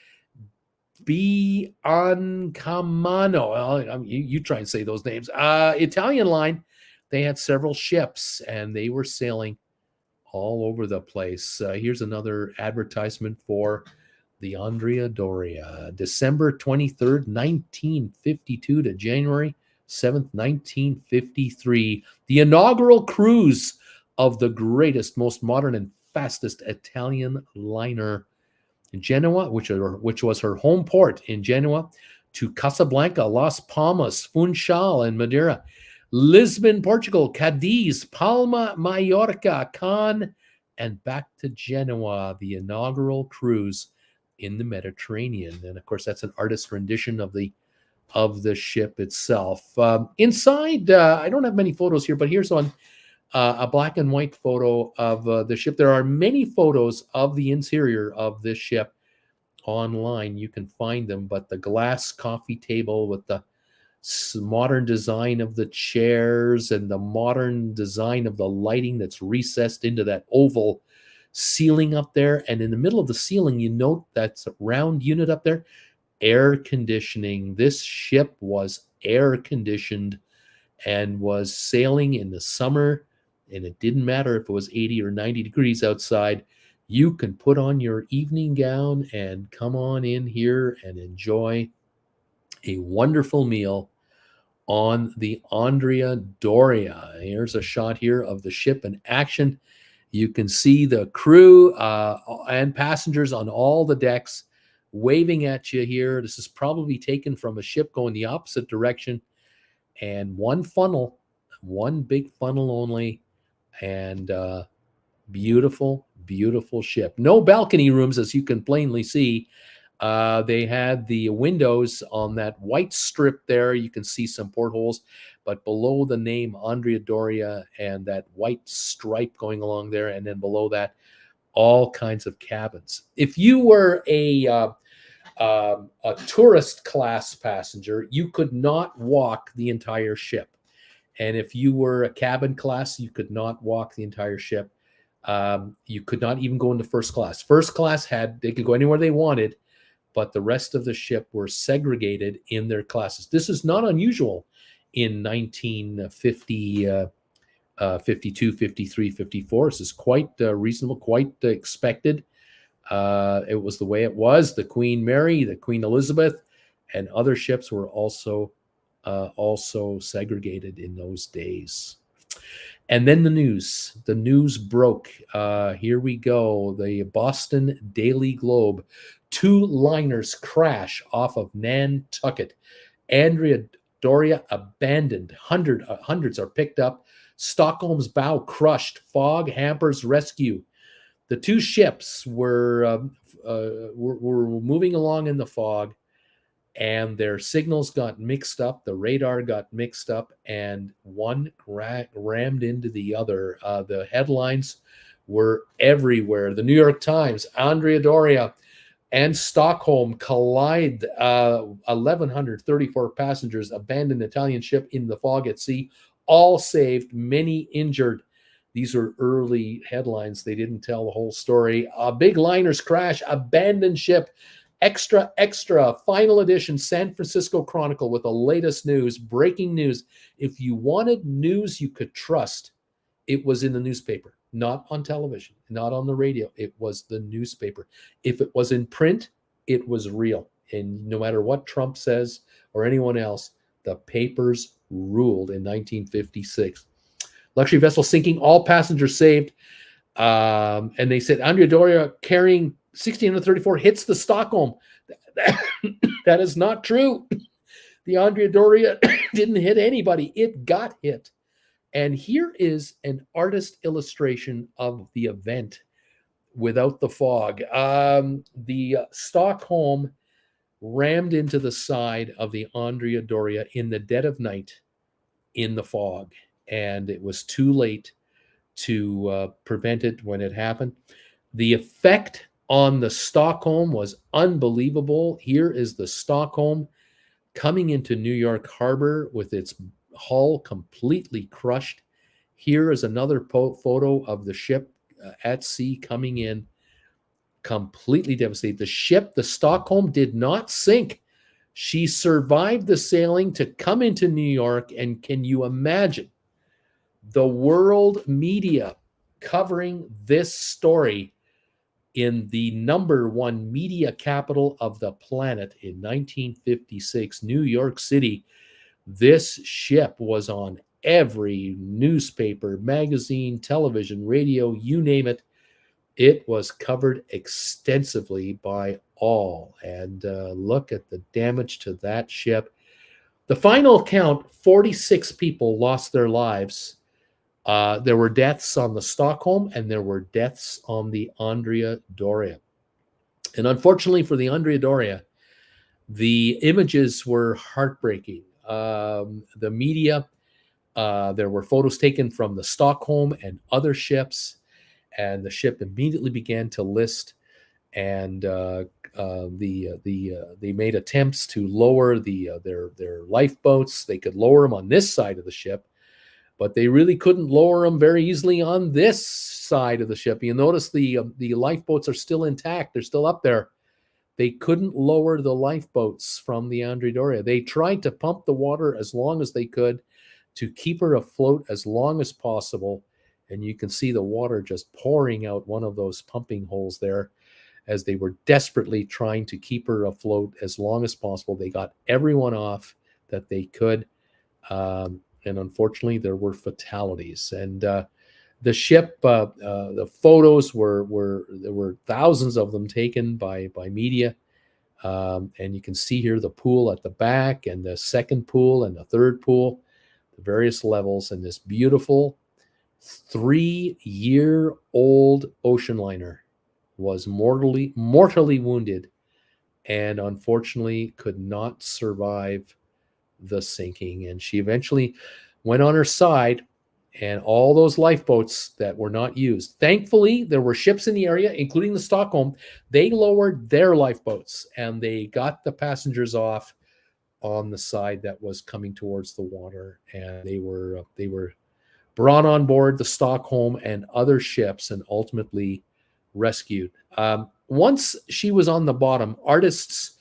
Biancamano. You try and say those names. Italian line. They had several ships, and they were sailing all over the place. Here's another advertisement for the Andrea Doria. December 23rd, 1952 to January 7th, 1953. The inaugural cruise of the greatest, most modern, and fastest Italian liner. In Genoa, which was her home port in Genoa, to Casablanca, Las Palmas, Funchal, and Madeira. Lisbon, Portugal, Cadiz, Palma, Mallorca, Cannes, and back to Genoa, the inaugural cruise in the Mediterranean. And of course, that's an artist's rendition of the ship itself. Inside, I don't have many photos here, but here's one, a black and white photo of the ship. There are many photos of the interior of this ship online. You can find them, but the glass coffee table with the modern design of the chairs and the modern design of the lighting that's recessed into that oval ceiling up there. And in the middle of the ceiling, you note that's a round unit up there, air conditioning. This ship was air conditioned and was sailing in the summer, and it didn't matter if it was 80 or 90 degrees outside. You can put on your evening gown and come on in here and enjoy a wonderful meal on the Andrea Doria. Here's a shot here of the ship in action. You can see the crew and passengers on all the decks waving at you here. This is probably taken from a ship going the opposite direction, and one funnel, one big funnel only, and beautiful, beautiful ship. No balcony rooms, as you can plainly see. They had the windows on that white strip there. You can see some portholes, but below the name Andrea Doria and that white stripe going along there, and then below that, all kinds of cabins. If you were a tourist class passenger, you could not walk the entire ship. And if you were a cabin class, you could not walk the entire ship. You could not even go into first class. First class they could go anywhere they wanted, but the rest of the ship were segregated in their classes. This is not unusual in 1950, 52, 53, 54. This is quite reasonable, quite expected. It was the way it was. The Queen Mary, the Queen Elizabeth, and other ships were also segregated in those days. And then the news broke. Here we go. The Boston Daily Globe. 2 liners crash off of Nantucket. Andrea Doria abandoned. Hundreds are picked up. Stockholm's bow crushed. Fog hampers rescue. The 2 ships were moving along in the fog, and their signals got mixed up. The radar got mixed up, and one rammed into the other. The headlines were everywhere. The New York Times, Andrea Doria and Stockholm collide. 1,134 passengers abandoned Italian ship in the fog at sea. All saved, many injured. These are early headlines. They didn't tell the whole story. Big liners crash, abandoned ship. Extra, final edition San Francisco Chronicle with the latest news, breaking news. If you wanted news you could trust, it was in the newspaper, not on television, not on the radio. It was the newspaper. If it was in print, it was real. And no matter what Trump says or anyone else, the papers ruled in 1956. Luxury vessel sinking, all passengers saved. And they said Andrea Doria carrying 1634 hits the Stockholm. That is not true. The Andrea Doria didn't hit anybody. It got hit. And here is an artist illustration of the event without the fog. The Stockholm rammed into the side of the Andrea Doria in the dead of night in the fog, and it was too late to prevent it when it happened. The effect on the Stockholm was unbelievable. Here is the Stockholm coming into New York Harbor with its hull completely crushed. Here is another photo of the ship at sea coming in, completely devastated. The ship, the Stockholm, did not sink. She survived the sailing to come into New York. And can you imagine the world media covering this story in the #1 media capital of the planet in 1956, New York City? This ship was on every newspaper, magazine, television, radio, you name it. It was covered extensively by all. And look at the damage to that ship. The final count, 46 people lost their lives. There were deaths on the Stockholm and there were deaths on the Andrea Doria. And unfortunately for the Andrea Doria, the images were heartbreaking. The media, there were photos taken from the Stockholm and other ships, and the ship immediately began to list. And they made attempts to lower their lifeboats. They could lower them on this side of the ship, but they really couldn't lower them very easily on this side of the ship. You notice the lifeboats are still intact; they're still up there. They couldn't lower the lifeboats from the Andrea Doria. They tried to pump the water as long as they could to keep her afloat as long as possible. And you can see the water just pouring out one of those pumping holes there as they were desperately trying to keep her afloat as long as possible. They got everyone off that they could. And unfortunately, there were fatalities. And the ship, the photos there were thousands of them taken by media. And you can see here the pool at the back and the second pool and the third pool, the various levels, and this beautiful 3-year-old ocean liner was mortally wounded and unfortunately could not survive the sinking. And she eventually went on her side, and all those lifeboats that were not used, thankfully there were ships in the area, including the Stockholm. They lowered their lifeboats and they got the passengers off on the side that was coming towards the water, and they were brought on board the Stockholm and other ships and ultimately rescued. Once she was on the bottom, artists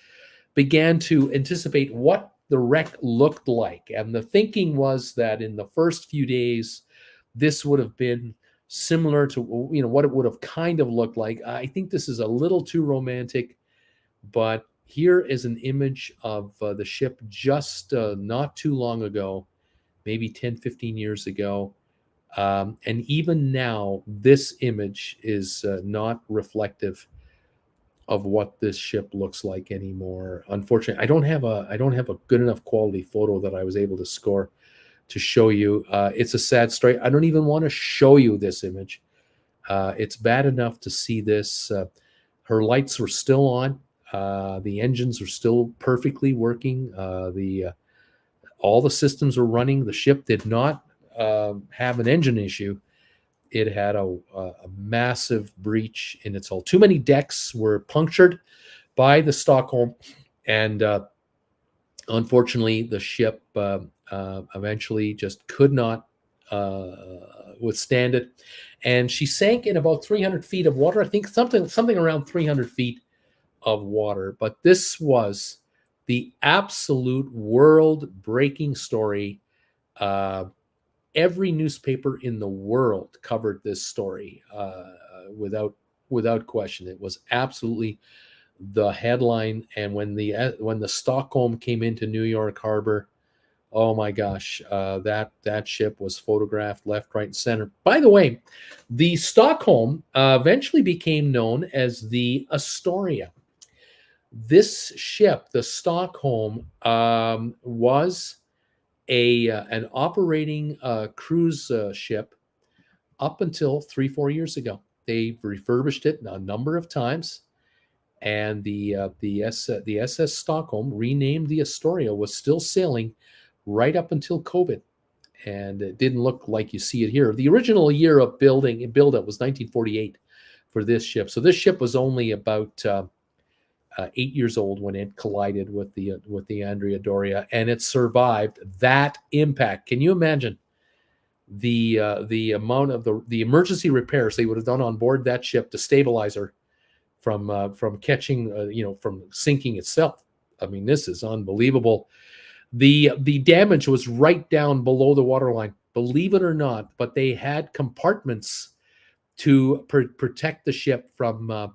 began to anticipate what the wreck looked like. And the thinking was that in the first few days, this would have been similar to what it would have kind of looked like. I think this is a little too romantic, but here is an image of the ship just not too long ago, maybe 10, 15 years ago. And even now, this image is not reflective of what this ship looks like anymore. Unfortunately, I don't have a good enough quality photo that I was able to score to show you. It's a sad story. I don't even want to show you this image. It's bad enough to see this. Her lights were still on. The engines are still perfectly working. All the systems are running. The ship did not have an engine issue. It had a massive breach in its hull. Too many decks were punctured by the Stockholm, and unfortunately, the ship eventually just could not withstand it, and she sank in about 300 feet of water. I think something around 300 feet of water. But this was the absolute world-breaking story. Every newspaper in the world covered this story without question. It was absolutely the headline. And when the Stockholm came into New York Harbor, oh my gosh, that ship was photographed left, right, and center. By the way, the Stockholm eventually became known as the Astoria. This ship, the Stockholm, was an operating cruise ship up until 3-4 years ago. They refurbished it a number of times, and the SS Stockholm, renamed the Astoria, was still sailing right up until COVID, and it didn't look like you see it here. The original year of build up was 1948 for this ship. So this ship was only about 8 years old when it collided with the Andrea Doria, and it survived that impact. Can you imagine the amount of the emergency repairs they would have done on board that ship to stabilize her from catching, from sinking itself? I mean, this is unbelievable. The damage was right down below the waterline, believe it or not, but they had compartments to protect the ship from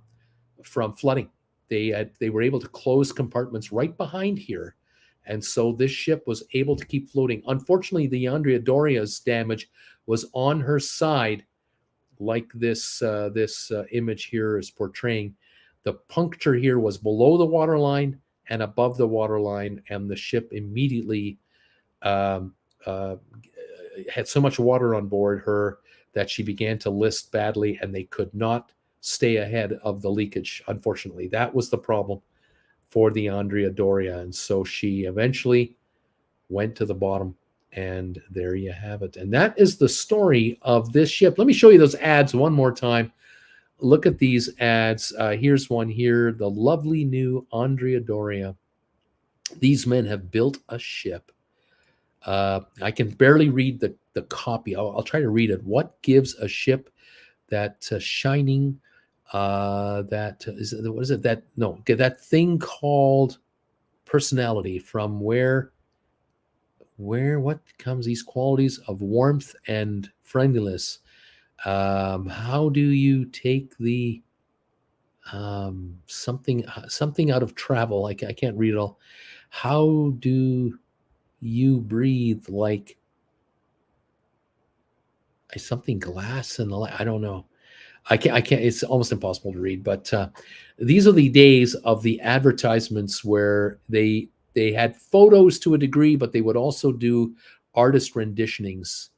flooding. They were able to close compartments right behind here, and so this ship was able to keep floating. Unfortunately, the Andrea Doria's damage was on her side, like this image here is portraying. The puncture here was below the waterline and above the waterline, and the ship immediately had so much water on board her that she began to list badly, and they could not stay ahead of the leakage. Unfortunately, that was the problem for the Andrea Doria, and so she eventually went to the bottom, and there you have it. And that is the story of this ship. Let me show you those ads one more time. Look at these ads. Here's one here, the lovely new Andrea Doria. These men have built a ship. I can barely read the copy. I'll try to read it. What gives a ship that shining, that is, what is it? That thing called personality, from where what comes these qualities of warmth and friendliness? How do you take the something out of travel? I can't read it all. How do you breathe like something glass and I don't know. I can't. It's almost impossible to read. But these are the days of the advertisements where they had photos to a degree, but they would also do artist renditionings.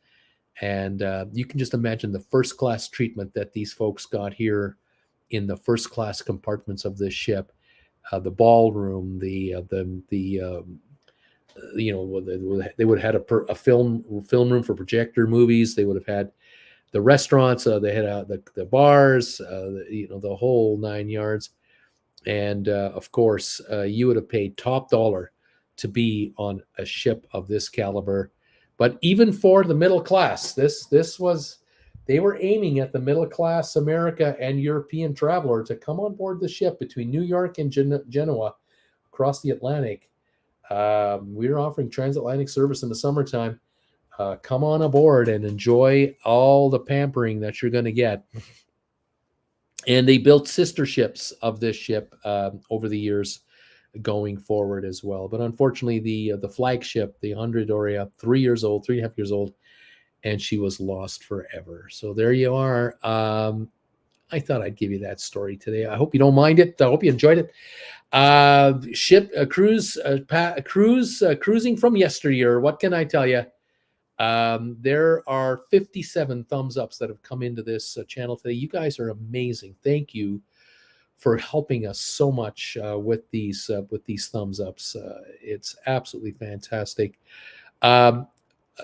And you can just imagine the first class treatment that these folks got here in the first class compartments of this ship. The ballroom, they would have had a film room for projector movies. They would have had the restaurants. They had the bars. The whole 9 yards. And of course, you would have paid top dollar to be on a ship of this caliber. But even for the middle class, they were aiming at the middle class America and European traveler to come on board the ship between New York and Genoa across the Atlantic. We are offering transatlantic service in the summertime. Come on aboard and enjoy all the pampering that you're going to get. And they built sister ships of this ship over the years going forward as well. But unfortunately, the flagship, the Andrea Doria, 3.5 years old, and she was lost forever. So there you are. I thought I'd give you that story today. I hope you don't mind it. I hope you enjoyed it. Cruising from yesteryear. What can I tell you? There are 57 thumbs ups that have come into this channel today. You guys are amazing. Thank you for helping us so much with these thumbs ups. It's absolutely fantastic.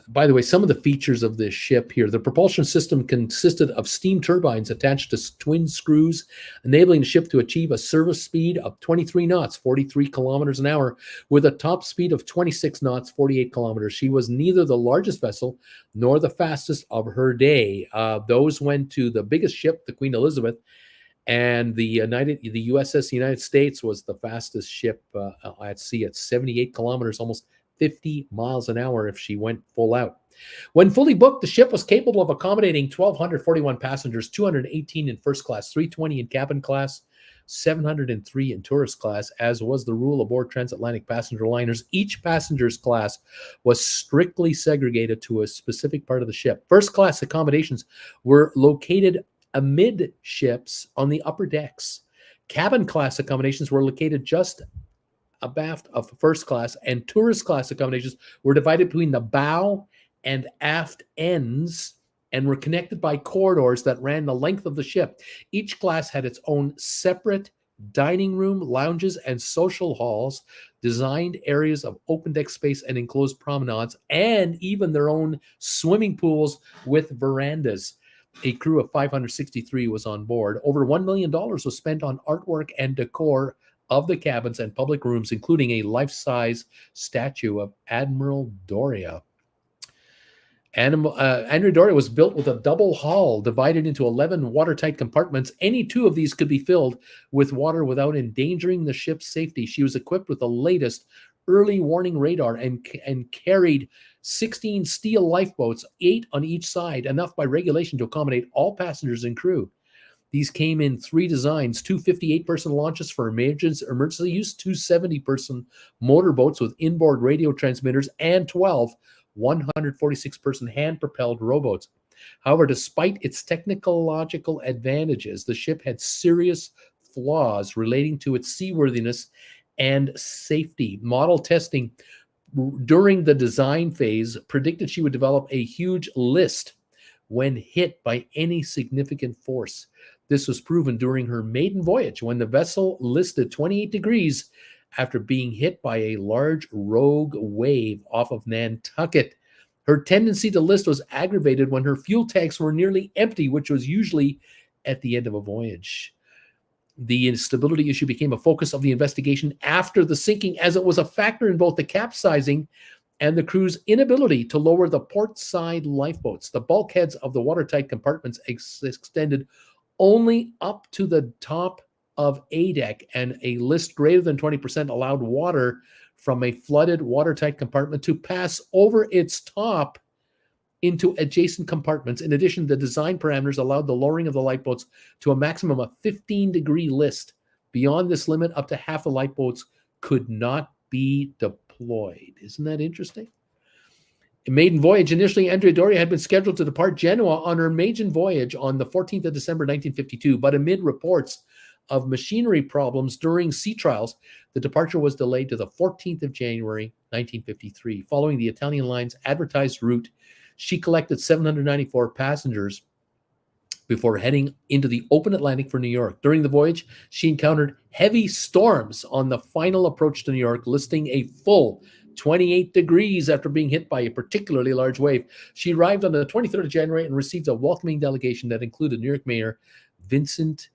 By the way, some of the features of this ship here: the propulsion system consisted of steam turbines attached to twin screws, enabling the ship to achieve a service speed of 23 knots, 43 kilometers an hour, with a top speed of 26 knots, 48 kilometers. She was neither the largest vessel nor the fastest of her day. Those went to the biggest ship, the Queen Elizabeth, and the USS United States was the fastest ship at sea at 78 kilometers, almost 50 miles an hour if she went full out. When fully booked, the ship was capable of accommodating 1,241 passengers, 218 in first class, 320 in cabin class, 703 in tourist class, as was the rule aboard transatlantic passenger liners. Each passenger's class was strictly segregated to a specific part of the ship. First class accommodations were located amidships on the upper decks. Cabin class accommodations were located just abaft of first class and tourist class accommodations were divided between the bow and aft ends and were connected by corridors that ran the length of the ship. Each class had its own separate dining room, lounges, and social halls, designed areas of open deck space and enclosed promenades, and even their own swimming pools with verandas. A crew of 563 was on board. Over $1 million was spent on artwork and decor of the cabins and public rooms, including a life-size statue of Admiral Doria. Andrea Doria was built with a double hull divided into 11 watertight compartments. Any two of these could be filled with water without endangering the ship's safety. She was equipped with the latest early warning radar and carried 16 steel lifeboats, 8 on each side, enough by regulation to accommodate all passengers and crew. These came in 3 designs: 2 58-person launches for emergency use, 2 70-person motorboats with inboard radio transmitters, and 12 146-person hand-propelled rowboats. However, despite its technological advantages, the ship had serious flaws relating to its seaworthiness and safety. Model testing during the design phase predicted she would develop a huge list when hit by any significant force. This was proven during her maiden voyage, when the vessel listed 28 degrees after being hit by a large rogue wave off of Nantucket. Her tendency to list was aggravated when her fuel tanks were nearly empty, which was usually at the end of a voyage. The instability issue became a focus of the investigation after the sinking, as it was a factor in both the capsizing and the crew's inability to lower the port side lifeboats. The bulkheads of the watertight compartments extended only up to the top of A deck, and a list greater than 20% allowed water from a flooded watertight compartment to pass over its top into adjacent compartments. In addition, the design parameters allowed the lowering of the lifeboats to a maximum of 15-degree list. Beyond this limit, up to half the lifeboats could not be deployed. Isn't that interesting? A maiden voyage. Initially, Andrea Doria had been scheduled to depart Genoa on her maiden voyage on the 14th of December, 1952, but amid reports of machinery problems during sea trials, the departure was delayed to the 14th of January, 1953. Following the Italian line's advertised route, she collected 794 passengers before heading into the open Atlantic for New York. During the voyage, she encountered heavy storms on the final approach to New York, listing a full 28 degrees after being hit by a particularly large wave. She arrived on the 23rd of January and received a welcoming delegation that included New York Mayor Vincent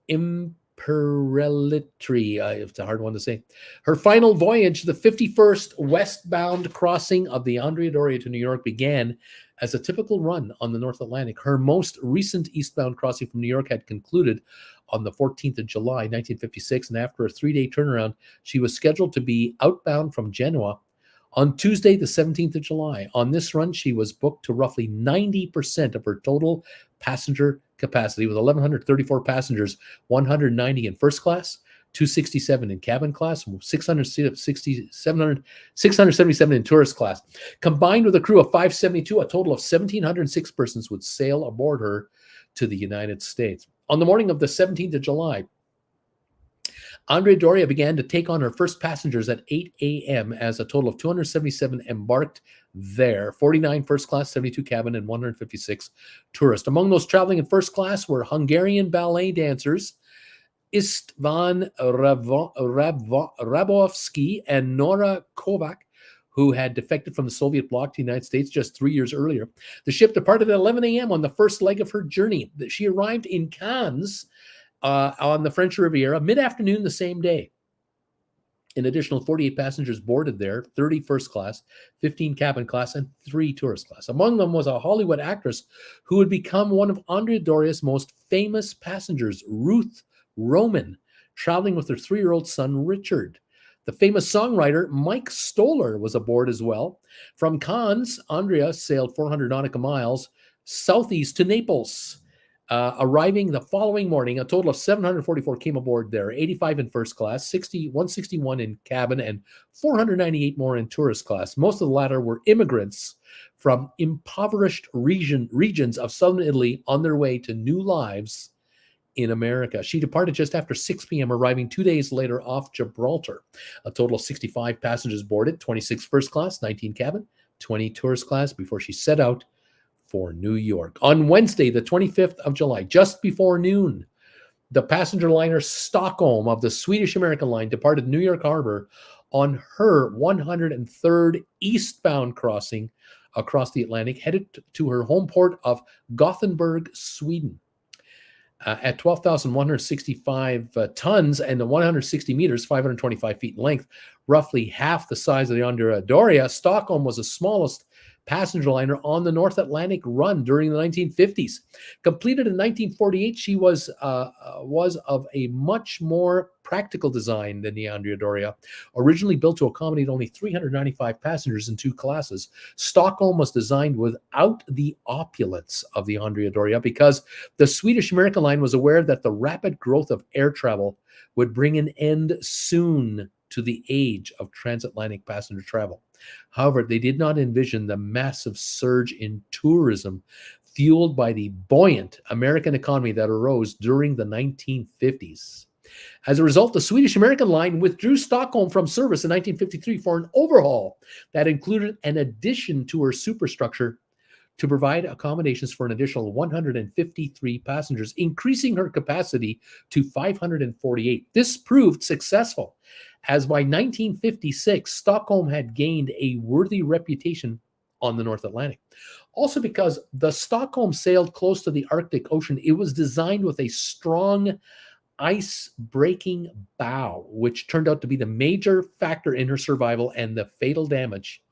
Impellitteri. It's a hard one to say. Her final voyage, the 51st westbound crossing of the Andrea Doria to New York, began as a typical run on the North Atlantic. Her most recent eastbound crossing from New York had concluded on the 14th of July, 1956, and after a 3-day turnaround, she was scheduled to be outbound from Genoa on Tuesday, the 17th of July. On this run, she was booked to roughly 90% of her total passenger capacity, with 1,134 passengers, 190 in first class, 267 in cabin class, 677 in tourist class. Combined with a crew of 572, a total of 1,706 persons would sail aboard her to the United States. On the morning of the 17th of July, Andrea Doria began to take on her first passengers at 8 a.m. as a total of 277 embarked there, 49 first class, 72 cabin, and 156 tourists. Among those traveling in first class were Hungarian ballet dancers Istvan Rabovsky and Nora Kovac, who had defected from the Soviet bloc to the United States just 3 years earlier. The ship departed at 11 a.m. on the first leg of her journey. She arrived in Cannes on the French Riviera mid-afternoon the same day. An additional 48 passengers boarded there, 30 first class, 15 cabin class, and 3 tourist class. Among them was a Hollywood actress who would become one of Andrea Doria's most famous passengers, Ruth Roman, traveling with her 3-year-old son, Richard. The famous songwriter Mike Stoller was aboard as well. From Cannes, Andrea sailed 400 nautical miles southeast to Naples. Arriving the following morning, a total of 744 came aboard there, 85 in first class, 161 in cabin, and 498 more in tourist class. Most of the latter were immigrants from impoverished regions of southern Italy on their way to new lives in America. She departed just after 6 p.m., arriving 2 days later off Gibraltar. A total of 65 passengers boarded, 26 first class, 19 cabin, 20 tourist class, before she set out for New York. On Wednesday, the 25th of July, just before noon, the passenger liner Stockholm of the Swedish-American Line departed New York Harbor on her 103rd eastbound crossing across the Atlantic, headed to her home port of Gothenburg, Sweden. At 12,165 tons and 160 meters, 525 feet in length, roughly half the size of the Andrea Doria, Stockholm was the smallest passenger liner on the North Atlantic run during the 1950s. Completed in 1948, she was of a much more practical design than the Andrea Doria. Originally built to accommodate only 395 passengers in 2 classes, Stockholm was designed without the opulence of the Andrea Doria because the Swedish-American Line was aware that the rapid growth of air travel would bring an end soon to the age of transatlantic passenger travel. However, they did not envision the massive surge in tourism fueled by the buoyant American economy that arose during the 1950s. As a result, the Swedish-American Line withdrew Stockholm from service in 1953 for an overhaul that included an addition to her superstructure to provide accommodations for an additional 153 passengers, increasing her capacity to 548. This proved successful, as by 1956, Stockholm had gained a worthy reputation on the North Atlantic. Also, because the Stockholm sailed close to the Arctic Ocean, it was designed with a strong ice-breaking bow, which turned out to be the major factor in her survival and the fatal damage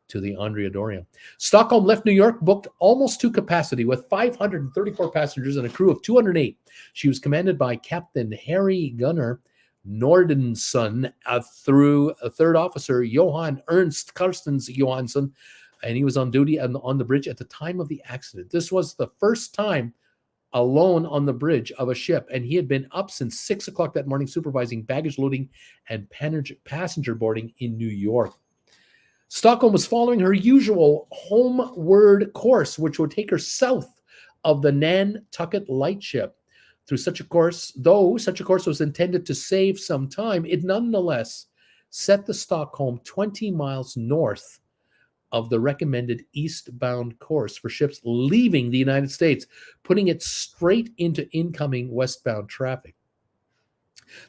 to the Andrea Doria. Stockholm left New York booked almost to capacity with 534 passengers and a crew of 208. She was commanded by Captain Harry Gunnar Nordenson through a third officer, Johan Ernst Karstens Johansson, and he was on duty on the bridge at the time of the accident. This was the first time alone on the bridge of a ship, and he had been up since 6 o'clock that morning supervising baggage loading and passenger boarding in New York. Stockholm was following her usual homeward course, which would take her south of the Nantucket Lightship. Though such a course was intended to save some time, it nonetheless set the Stockholm 20 miles north of the recommended eastbound course for ships leaving the United States, putting it straight into incoming westbound traffic.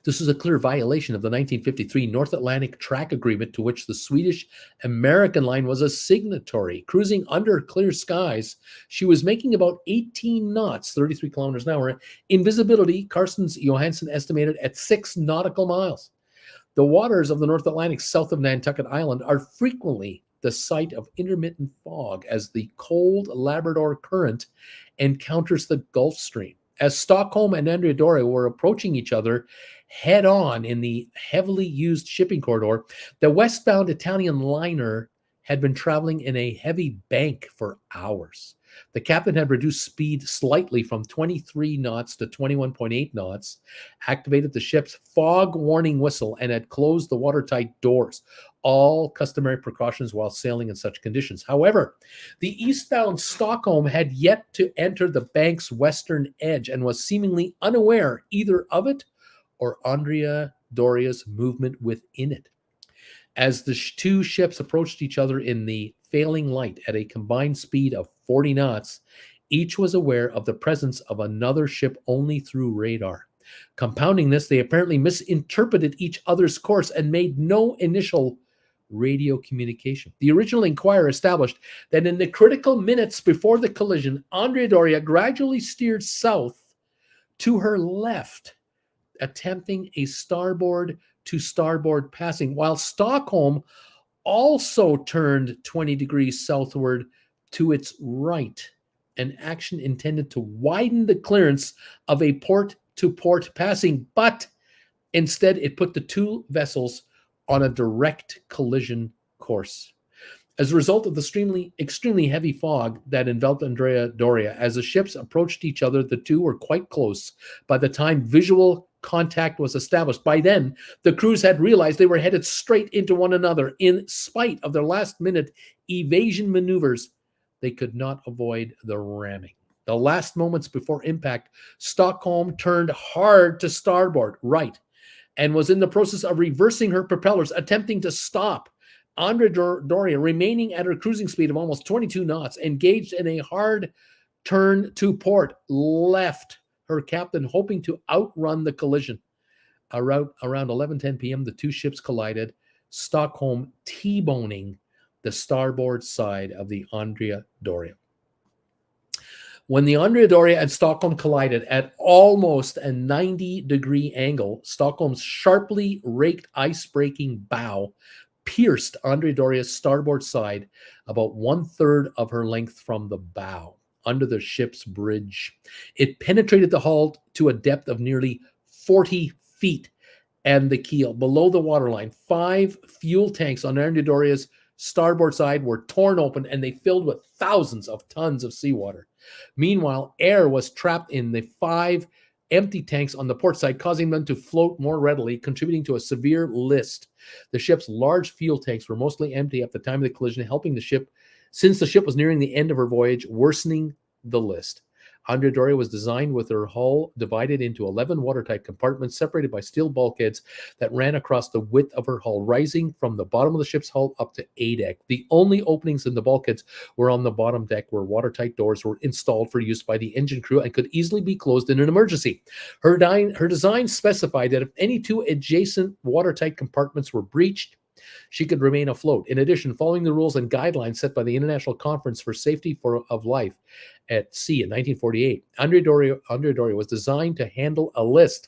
This was a clear violation of the 1953 North Atlantic Track Agreement, to which the Swedish-American Line was a signatory. Cruising under clear skies, she was making about 18 knots, 33 kilometers an hour, in visibility, Karstens Johansson estimated at 6 nautical miles. The waters of the North Atlantic south of Nantucket Island are frequently the site of intermittent fog as the cold Labrador Current encounters the Gulf Stream. As Stockholm and Andrea Doria were approaching each other head-on in the heavily used shipping corridor, the westbound Italian liner had been traveling in a heavy bank for hours. The captain had reduced speed slightly from 23 knots to 21.8 knots, activated the ship's fog warning whistle, and had closed the watertight doors. All customary precautions while sailing in such conditions. However, the eastbound Stockholm had yet to enter the bank's western edge and was seemingly unaware either of it or Andrea Doria's movement within it. As the two ships approached each other in the failing light at a combined speed of 40 knots, each was aware of the presence of another ship only through radar. Compounding this, they apparently misinterpreted each other's course and made no initial radio communication. The original Inquirer established that in the critical minutes before the collision, Andrea Doria gradually steered south to her left, attempting a starboard to starboard passing, while Stockholm also turned 20 degrees southward to its right, an action intended to widen the clearance of a port-to-port passing, but instead it put the two vessels on a direct collision course. As a result of the extremely heavy fog that enveloped Andrea Doria, as the ships approached each other, the two were quite close by the time visual contact was established. By then, the crews had realized they were headed straight into one another. In spite of their last-minute evasion maneuvers, they could not avoid the ramming. The last moments before impact, Stockholm turned hard to starboard, right, and was in the process of reversing her propellers, attempting to stop. Andrea Doria, remaining at her cruising speed of almost 22 knots, engaged in a hard turn to port, left her captain hoping to outrun the collision. Around 11:10 p.m., the two ships collided, Stockholm T-boning the starboard side of the Andrea Doria. When the Andrea Doria and Stockholm collided at almost a 90-degree angle, Stockholm's sharply raked ice-breaking bow pierced Andrea Doria's starboard side about 1/3 of her length from the bow, under the ship's bridge. It penetrated the hull to a depth of nearly 40 feet and the keel below the waterline. 5 fuel tanks on Andrea Doria's starboard side were torn open and they filled with thousands of tons of seawater. Meanwhile, air was trapped in the 5 empty tanks on the port side, causing them to float more readily, contributing to a severe list. The ship's large fuel tanks were mostly empty at the time of the collision, helping the ship, since the ship was nearing the end of her voyage, worsening the list. Andrea Doria was designed with her hull divided into 11 watertight compartments separated by steel bulkheads that ran across the width of her hull, rising from the bottom of the ship's hull up to A deck. The only openings in the bulkheads were on the bottom deck, where watertight doors were installed for use by the engine crew and could easily be closed in an emergency. Her design specified that if any 2 adjacent watertight compartments were breached, she could remain afloat. In addition, following the rules and guidelines set by the International Conference for Safety of Life at Sea in 1948, Andrea Doria was designed to handle a list,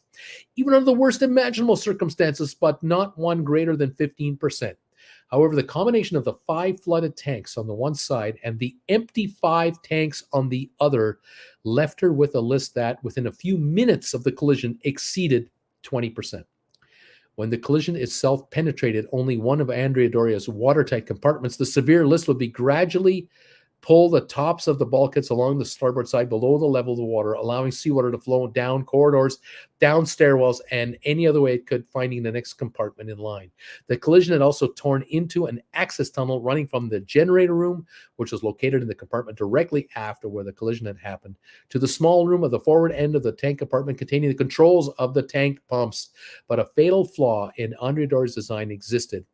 even under the worst imaginable circumstances, but not one greater than 15%. However, the combination of the 5 flooded tanks on the one side and the empty 5 tanks on the other left her with a list that, within a few minutes of the collision, exceeded 20%. When the collision itself penetrated only one of Andrea Doria's watertight compartments, the severe list would be gradually pull the tops of the bulkheads along the starboard side below the level of the water, allowing seawater to flow down corridors, down stairwells, and any other way it could, finding the next compartment in line. The collision had also torn into an access tunnel running from the generator room, which was located in the compartment directly after where the collision had happened, to the small room of the forward end of the tank compartment containing the controls of the tank pumps. But a fatal flaw in Andrea Doria's design existed,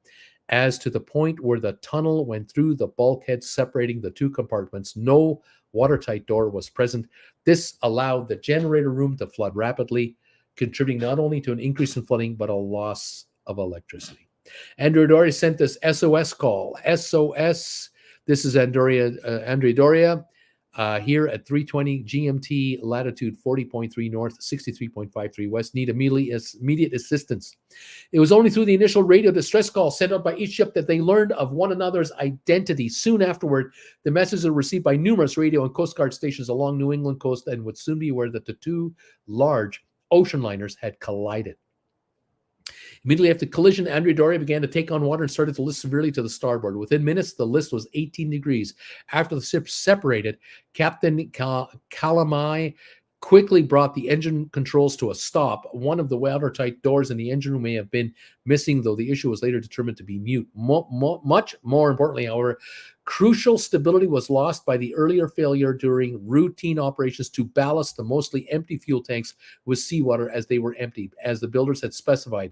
as to the point where the tunnel went through the bulkhead separating the 2 compartments. No watertight door was present. This allowed the generator room to flood rapidly, contributing not only to an increase in flooding, but a loss of electricity. Andrea Doria sent this SOS call. SOS, this is Andrea Doria, here at 3:20 GMT, latitude 40.3 north, 63.53 west, need immediate assistance. It was only through the initial radio distress call sent out by each ship that they learned of one another's identity. Soon afterward, the messages were received by numerous radio and Coast Guard stations along New England coast and would soon be aware that the 2 large ocean liners had collided. Immediately after the collision, Andrea Doria began to take on water and started to list severely to the starboard. Within minutes, the list was 18 degrees. After the ship separated, Captain Calamai quickly brought the engine controls to a stop. One of the watertight doors in the engine room may have been missing, though the issue was later determined to be mute. Much more importantly, however, crucial stability was lost by the earlier failure during routine operations to ballast the mostly empty fuel tanks with seawater as they were empty, as the builders had specified,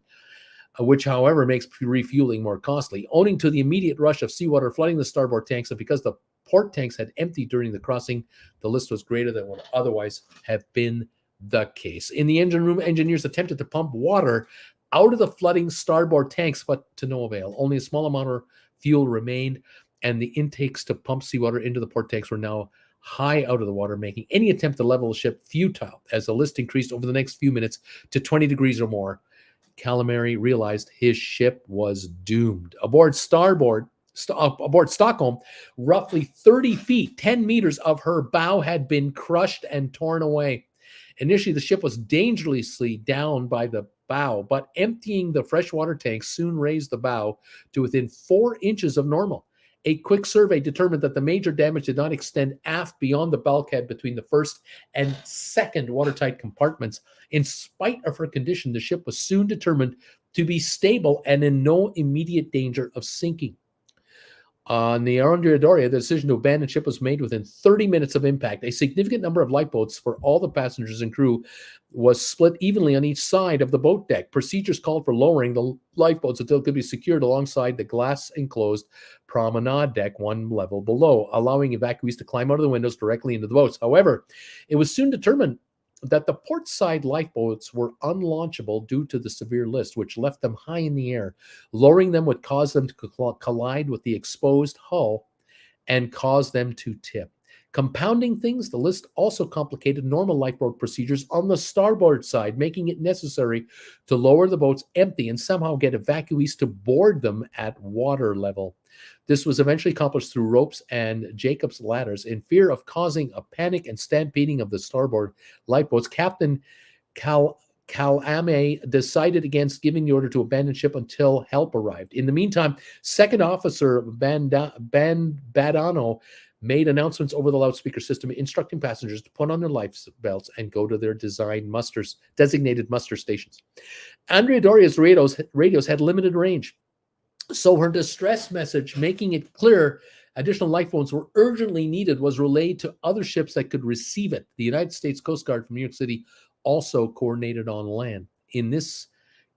which, however, makes refueling more costly. Owing to the immediate rush of seawater flooding the starboard tanks, and because the port tanks had emptied during the crossing, the list was greater than would otherwise have been the case. In the engine room, engineers attempted to pump water out of the flooding starboard tanks, but to no avail. Only a small amount of fuel remained, and the intakes to pump seawater into the port tanks were now high out of the water, making any attempt to level the ship futile. As the list increased over the next few minutes to 20 degrees or more, Calamari realized his ship was doomed. Aboard Stockholm, roughly 30 feet, 10 meters of her bow had been crushed and torn away. Initially, the ship was dangerously down by the bow, but emptying the freshwater tanks soon raised the bow to within 4 inches of normal. A quick survey determined that the major damage did not extend aft beyond the bulkhead between the first and second watertight compartments. In spite of her condition, the ship was soon determined to be stable and in no immediate danger of sinking. On the Andrea Doria, the decision to abandon ship was made within 30 minutes of impact. A significant number of lifeboats for all the passengers and crew was split evenly on each side of the boat deck. Procedures called for lowering the lifeboats until it could be secured alongside the glass-enclosed promenade deck one level below, allowing evacuees to climb out of the windows directly into the boats. However, it was soon determined that the port side lifeboats were unlaunchable due to the severe list, which left them high in the air. Lowering them would cause them to collide with the exposed hull and cause them to tip. Compounding things, the list also complicated normal lifeboat procedures on the starboard side, making it necessary to lower the boats empty and somehow get evacuees to board them at water level. This was eventually accomplished through ropes and Jacob's ladders. In fear of causing a panic and stampeding of the starboard lifeboats, Captain Calame decided against giving the order to abandon ship until help arrived. In the meantime, Second Officer Badano made announcements over the loudspeaker system instructing passengers to put on their life belts and go to their designated muster stations. Andrea Doria's radios had limited range, so her distress message making it clear additional lifeboats were urgently needed was relayed to other ships that could receive it. The United States Coast Guard from New York City also coordinated on land. In this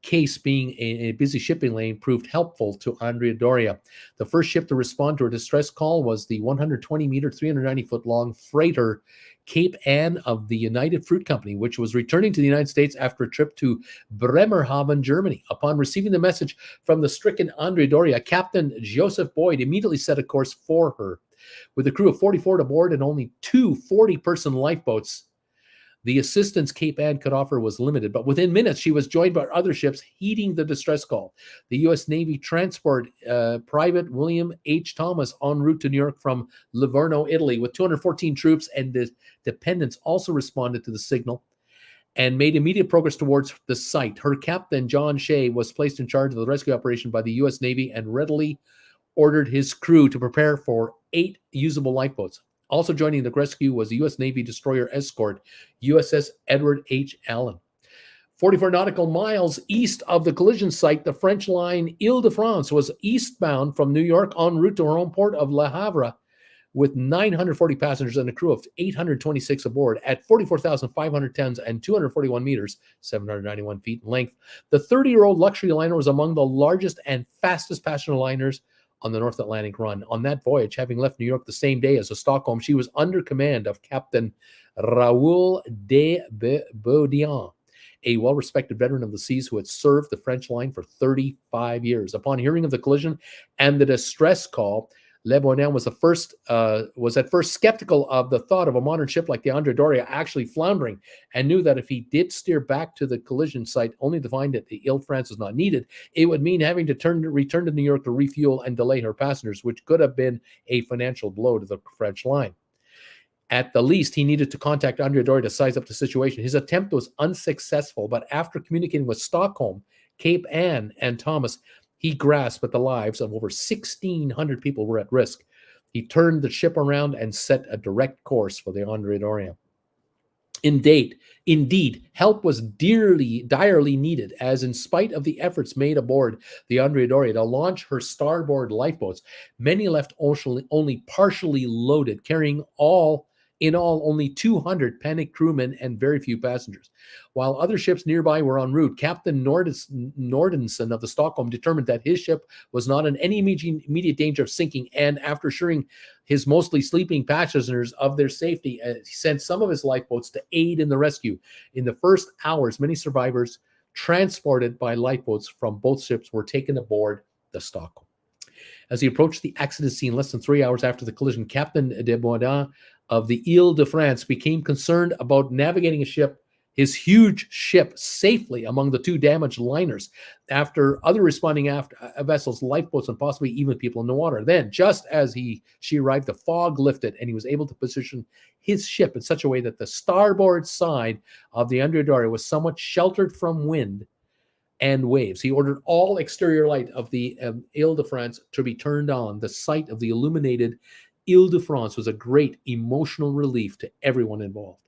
case, being a busy shipping lane proved helpful to Andrea Doria. The first ship to respond to a distress call was the 120-meter, 390-foot-long freighter Cape Ann of the United Fruit Company, which was returning to the United States after a trip to Bremerhaven, Germany. Upon receiving the message from the stricken Andrea Doria, Captain Joseph Boyd immediately set a course for her. With a crew of 44 aboard and only two 40-person lifeboats, the assistance Cape Ann could offer was limited, but within minutes, she was joined by other ships heeding the distress call. The U.S. Navy transport Private William H. Thomas en route to New York from Livorno, Italy, with 214 troops and dependents also responded to the signal and made immediate progress towards the site. Her captain, John Shea, was placed in charge of the rescue operation by the U.S. Navy and readily ordered his crew to prepare for 8 usable lifeboats. Also joining the rescue was the U.S. Navy destroyer escort, USS Edward H. Allen. 44 nautical miles east of the collision site, the French line Ile-de-France was eastbound from New York en route to her home port of Le Havre with 940 passengers and a crew of 826 aboard at 44,500 tons and 241 meters, 791 feet in length. The 30-year-old luxury liner was among the largest and fastest passenger liners on the North Atlantic run. On that voyage, having left New York the same day as the Stockholm, she was under command of Captain Raoul de Baudian, a well-respected veteran of the seas who had served the French line for 35 years. Upon hearing of the collision and the distress call, Le Bonhomme was at first skeptical of the thought of a modern ship like the Andrea Doria actually floundering, and knew that if he did steer back to the collision site only to find that the Ile-de-France was not needed, it would mean having to return to New York to refuel and delay her passengers, which could have been a financial blow to the French line. At the least, he needed to contact Andrea Doria to size up the situation. His attempt was unsuccessful, but after communicating with Stockholm, Cape Ann, and Thomas, he grasped that the lives of over 1,600 people were at risk. He turned the ship around and set a direct course for the Andrea Doria. Indeed, help was direly needed, as in spite of the efforts made aboard the Andrea Doria to launch her starboard lifeboats, many left only partially loaded, carrying only 200 panicked crewmen and very few passengers. While other ships nearby were en route, Captain Nordenson of the Stockholm determined that his ship was not in any immediate danger of sinking, and after assuring his mostly sleeping passengers of their safety, he sent some of his lifeboats to aid in the rescue. In the first hours, many survivors transported by lifeboats from both ships were taken aboard the Stockholm. As he approached the accident scene less than 3 hours after the collision, Captain de Boisdin of the Ile-de-France became concerned about navigating his huge ship safely among the two damaged liners after other responding vessels, lifeboats, and possibly even people in the water. Then, just as she arrived, the fog lifted and he was able to position his ship in such a way that the starboard side of the Andrea Doria was somewhat sheltered from wind and waves. He ordered all exterior light of the Ile-de-France to be turned on. The sight of the illuminated Ile-de-France was a great emotional relief to everyone involved.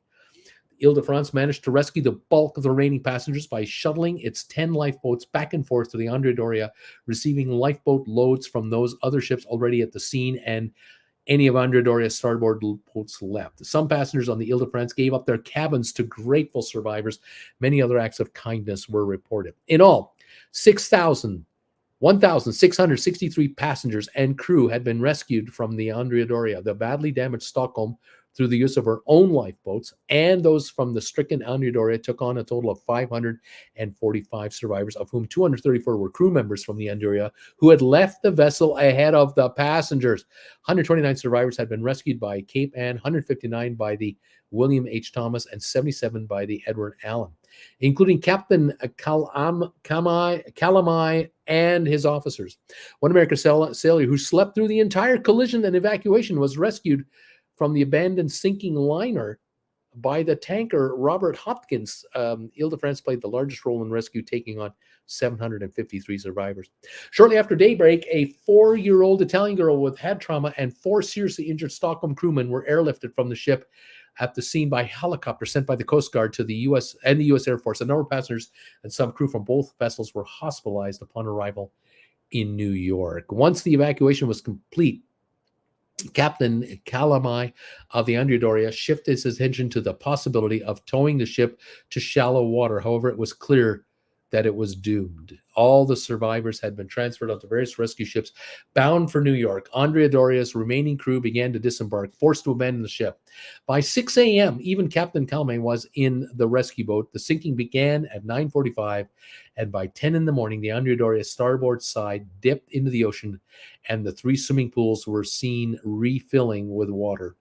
Ile-de-France managed to rescue the bulk of the remaining passengers by shuttling its 10 lifeboats back and forth to the Andrea Doria, receiving lifeboat loads from those other ships already at the scene and any of Andrea Doria's starboard boats left. Some passengers on the Ile-de-France gave up their cabins to grateful survivors. Many other acts of kindness were reported. In all, 1,663 passengers and crew had been rescued from the Andrea Doria, the badly damaged Stockholm, through the use of her own lifeboats, and those from the stricken Andrea Doria took on a total of 545 survivors, of whom 234 were crew members from the Andrea who had left the vessel ahead of the passengers. 129 survivors had been rescued by Cape Ann, 159 by the William H. Thomas, and 77 by the Edward Allen, including Captain Calamai and his officers. One American sailor who slept through the entire collision and evacuation was rescued from the abandoned sinking liner by the tanker Robert Hopkins. Ile-de-France played the largest role in rescue, taking on 753 survivors. Shortly after daybreak, a 4-year-old Italian girl with head trauma and 4 seriously injured Stockholm crewmen were airlifted from the ship at the scene by helicopter sent by the Coast Guard to the U.S. and the U.S. Air Force. A number of passengers and some crew from both vessels were hospitalized upon arrival in New York. Once the evacuation was complete, Captain Calamai of the Andrea Doria shifted his attention to the possibility of towing the ship to shallow water. However, it was clear that it was doomed. All the survivors had been transferred onto various rescue ships bound for New York. Andrea Doria's remaining crew began to disembark, forced to abandon the ship. By 6 a.m., even Captain Calamai was in the rescue boat. The sinking began at 9:45, and by 10 in the morning, the Andrea Doria's starboard side dipped into the ocean, and the 3 swimming pools were seen refilling with water.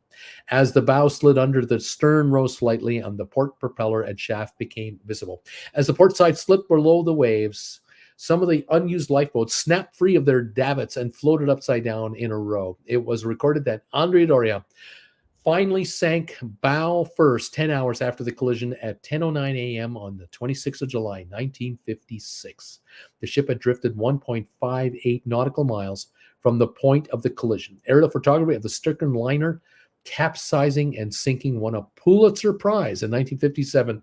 As the bow slid under, the stern rose slightly, and the port propeller and shaft became visible. As the port side slipped below the waves, some of the unused lifeboats snapped free of their davits and floated upside down in a row. It was recorded that Andrea Doria finally sank bow first 10 hours after the collision at 10:09 a.m. on the 26th of July, 1956. The ship had drifted 1.58 nautical miles from the point of the collision. Aerial photography of the stricken liner capsizing and sinking won a Pulitzer Prize in 1957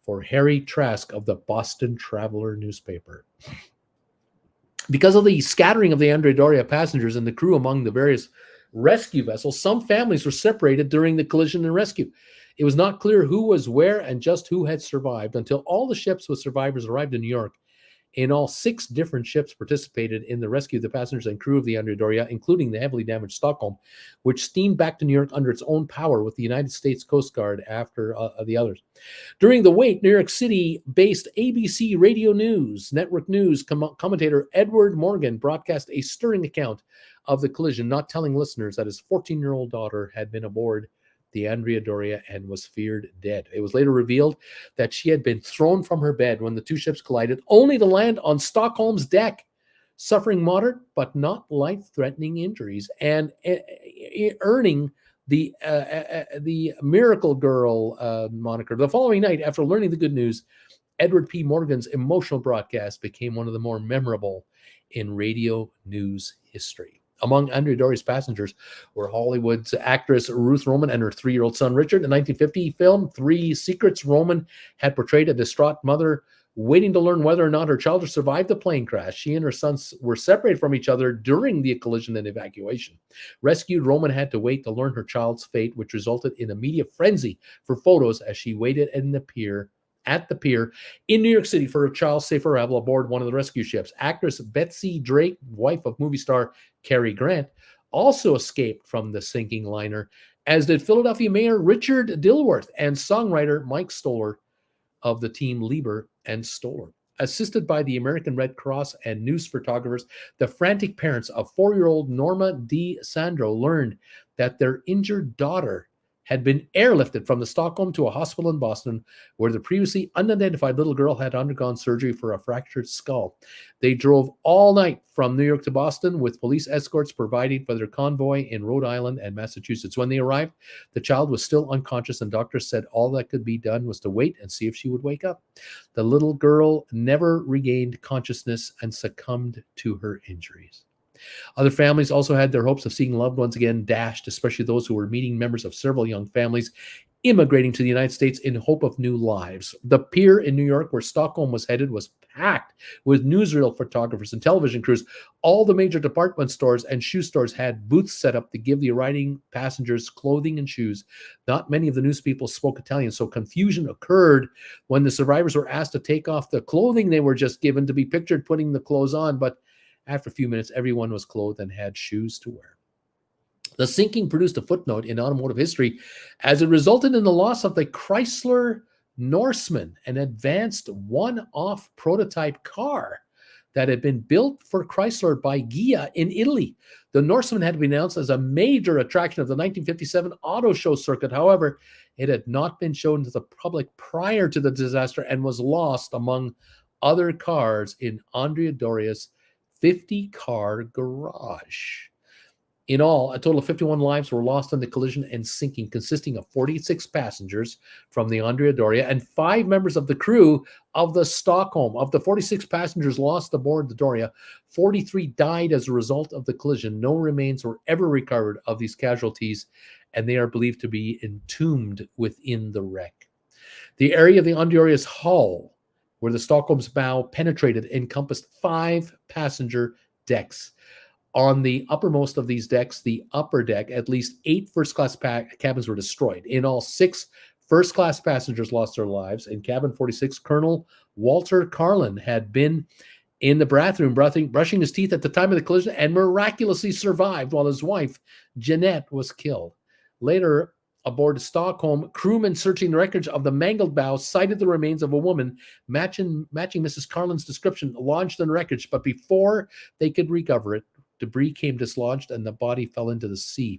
for Harry Trask of the Boston Traveler newspaper. Because of the scattering of the Andrea Doria passengers and the crew among the various rescue vessels, some families were separated during the collision and rescue. It was not clear who was where and just who had survived until all the ships with survivors arrived in New York. In all, 6 different ships participated in the rescue of the passengers and crew of the Andrea Doria, including the heavily damaged Stockholm, which steamed back to New York under its own power with the United States Coast Guard after the others. During the wait, New York City-based ABC Radio News Network News commentator Edward Morgan broadcast a stirring account of the collision, not telling listeners that his 14-year-old daughter had been aboard the Andrea Doria and was feared dead. It was later revealed that she had been thrown from her bed when the 2 ships collided, only to land on Stockholm's deck, suffering moderate but not life-threatening injuries and earning the Miracle Girl moniker. The following night, after learning the good news, Edward P. Morgan's emotional broadcast became one of the more memorable in radio news history. Among Andrea Doria's passengers were Hollywood's actress Ruth Roman and her 3-year-old son Richard. In the 1950 film 3 Secrets, Roman had portrayed a distraught mother waiting to learn whether or not her child had survived the plane crash. She and her son were separated from each other during the collision and evacuation. Rescued, Roman had to wait to learn her child's fate, which resulted in a media frenzy for photos as she waited at the pier in New York City for a child's safe arrival aboard one of the rescue ships. Actress Betsy Drake, wife of movie star Cary Grant, also escaped from the sinking liner, as did Philadelphia Mayor Richard Dilworth and songwriter Mike Stoller of the team Lieber and Stoller. Assisted by the American Red Cross and news photographers, the frantic parents of 4-year-old Norma D. Sandro learned that their injured daughter had been airlifted from the Stockholm to a hospital in Boston, where the previously unidentified little girl had undergone surgery for a fractured skull. They drove all night from New York to Boston, with police escorts provided for their convoy in Rhode Island and Massachusetts. When they arrived, the child was still unconscious, and doctors said all that could be done was to wait and see if she would wake up. The little girl never regained consciousness and succumbed to her injuries. Other families also had their hopes of seeing loved ones again dashed, especially those who were meeting members of several young families immigrating to the United States in hope of new lives. The pier in New York, where Stockholm was headed, was packed with newsreel photographers and television crews. All the major department stores and shoe stores had booths set up to give the arriving passengers clothing and shoes. Not many of the news people spoke Italian, so confusion occurred when the survivors were asked to take off the clothing they were just given to be pictured putting the clothes on. But after a few minutes, everyone was clothed and had shoes to wear. The sinking produced a footnote in automotive history as it resulted in the loss of the Chrysler Norseman, an advanced one-off prototype car that had been built for Chrysler by Ghia in Italy. The Norseman had been announced as a major attraction of the 1957 auto show circuit. However, it had not been shown to the public prior to the disaster and was lost among other cars in Andrea Doria's 50-car garage. In all, a total of 51 lives were lost in the collision and sinking, consisting of 46 passengers from the Andrea Doria and 5 members of the crew of the Stockholm. Of the 46 passengers lost aboard the Doria, 43 died as a result of the collision. No remains were ever recovered of these casualties, and they are believed to be entombed within the wreck. The area of the Andoria's hull, where the Stockholm's bow penetrated, encompassed 5 passenger decks. On the uppermost of these decks, the upper deck, at least 8 first-class cabins were destroyed. In all, 6 first-class passengers lost their lives. In cabin 46, Colonel Walter Carlin had been in the bathroom brushing his teeth at the time of the collision and miraculously survived, while his wife, Jeanette, was killed. Later, aboard Stockholm, crewmen searching the wreckage of the mangled bow sighted the remains of a woman matching Mrs. Carlin's description, launched in the wreckage, but before they could recover it, debris came dislodged and the body fell into the sea.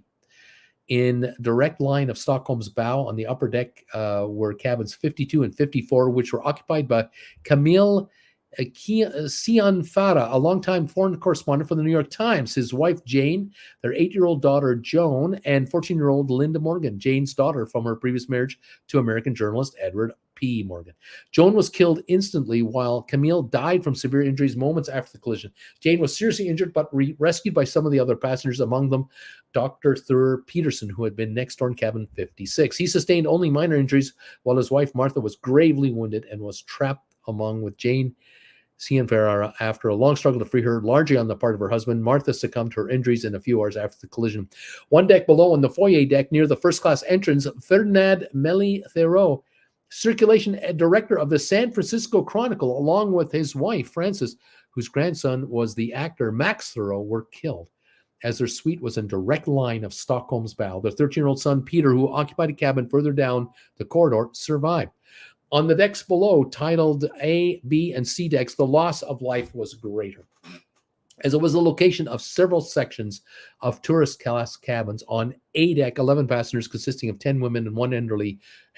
In direct line of Stockholm's bow on the upper deck were cabins 52 and 54, which were occupied by Camille Cianfara, a longtime foreign correspondent for the New York Times, his wife Jane, their 8-year-old daughter Joan, and 14-year-old Linda Morgan, Jane's daughter from her previous marriage to American journalist Edward P. Morgan. Joan was killed instantly, while Camille died from severe injuries moments after the collision. Jane was seriously injured but rescued by some of the other passengers, among them Dr. Thur Peterson, who had been next door in cabin 56. He sustained only minor injuries, while his wife Martha was gravely wounded and was trapped along with Jane Cianfara after a long struggle to free her, largely on the part of her husband. Martha succumbed to her injuries in a few hours after the collision. One deck below, on the foyer deck near the first-class entrance, Ferdinand Meli Theroux, circulation director of the San Francisco Chronicle, along with his wife, Frances, whose grandson was the actor Max Theroux, were killed, as their suite was in direct line of Stockholm's bow. Their 13-year-old son, Peter, who occupied a cabin further down the corridor, survived. On the decks below, titled A, B, and C decks, the loss of life was greater, as it was the location of several sections of tourist class cabins. On A deck, 11 passengers consisting of 10 women and 1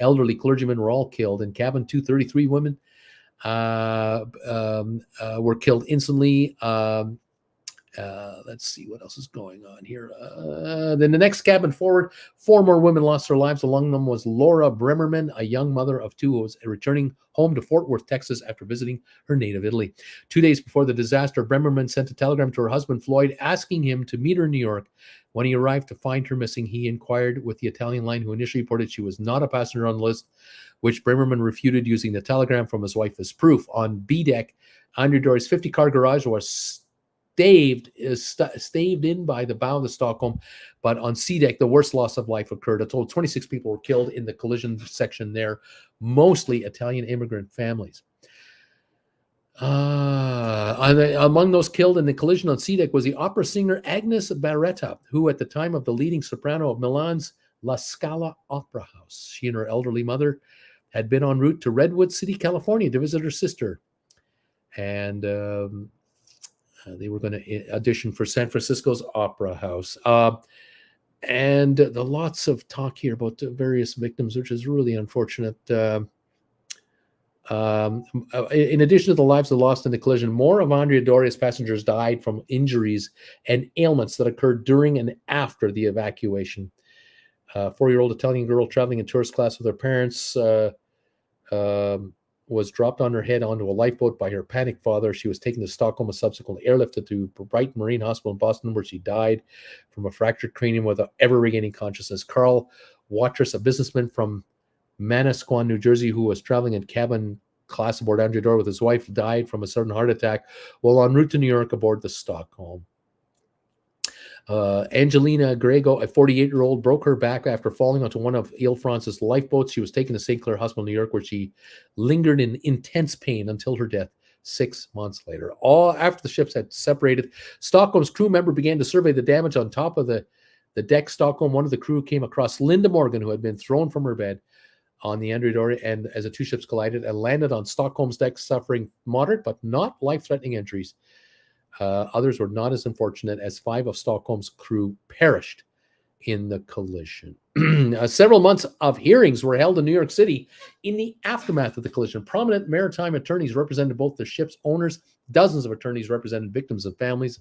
elderly clergyman were all killed. In cabin 233 women were killed instantly. Let's see what else is going on here. Then the next cabin forward, 4 more women lost their lives. Among them was Laura Bremerman, a young mother of 2 who was returning home to Fort Worth, Texas, after visiting her native Italy. 2 days before the disaster, Bremerman sent a telegram to her husband, Floyd, asking him to meet her in New York. When he arrived to find her missing, he inquired with the Italian line, who initially reported she was not a passenger on the list, which Bremerman refuted, using the telegram from his wife as proof. On B deck, Andrea Doria's 50-car garage was staved in by the bow of the Stockholm, but on C deck, the worst loss of life occurred. A total of 26 people were killed in the collision section there, mostly Italian immigrant families. Among those killed in the collision on C deck was the opera singer Agnes Barretta, who at the time of the leading soprano of Milan's La Scala Opera House. She and her elderly mother had been en route to Redwood City, California to visit her sister, and they were going to audition for San Francisco's Opera House. And the lots of talk here about the various victims, which is really unfortunate. In addition to the lives that lost in the collision, more of Andrea Doria's passengers died from injuries and ailments that occurred during and after the evacuation. 4-year-old Italian girl traveling in tourist class with her parents was dropped on her head onto a lifeboat by her panicked father. She was taken to Stockholm and subsequently airlifted to Brighton Marine Hospital in Boston, where she died from a fractured cranium without ever regaining consciousness. Carl Watrous, a businessman from Manasquan, New Jersey, who was traveling in cabin class aboard Andrea Doria with his wife, died from a sudden heart attack while en route to New York aboard the Stockholm. Angelina Grego, a 48-year-old, broke her back after falling onto one of Ile France's lifeboats. She was taken to St. Clair Hospital, New York, where she lingered in intense pain until her death 6 months later. All after the ships had separated, Stockholm's crew member began to survey the damage on top of the deck. Stockholm, one of the crew, came across Linda Morgan, who had been thrown from her bed on the Andrea Doria, and as the two ships collided and landed on Stockholm's deck, suffering moderate but not life-threatening injuries. Others were not as unfortunate, as 5 of Stockholm's crew perished in the collision. Several months of hearings were held in New York City in the aftermath of the collision. Prominent maritime attorneys represented both the ship's owners. Dozens of attorneys represented victims and families.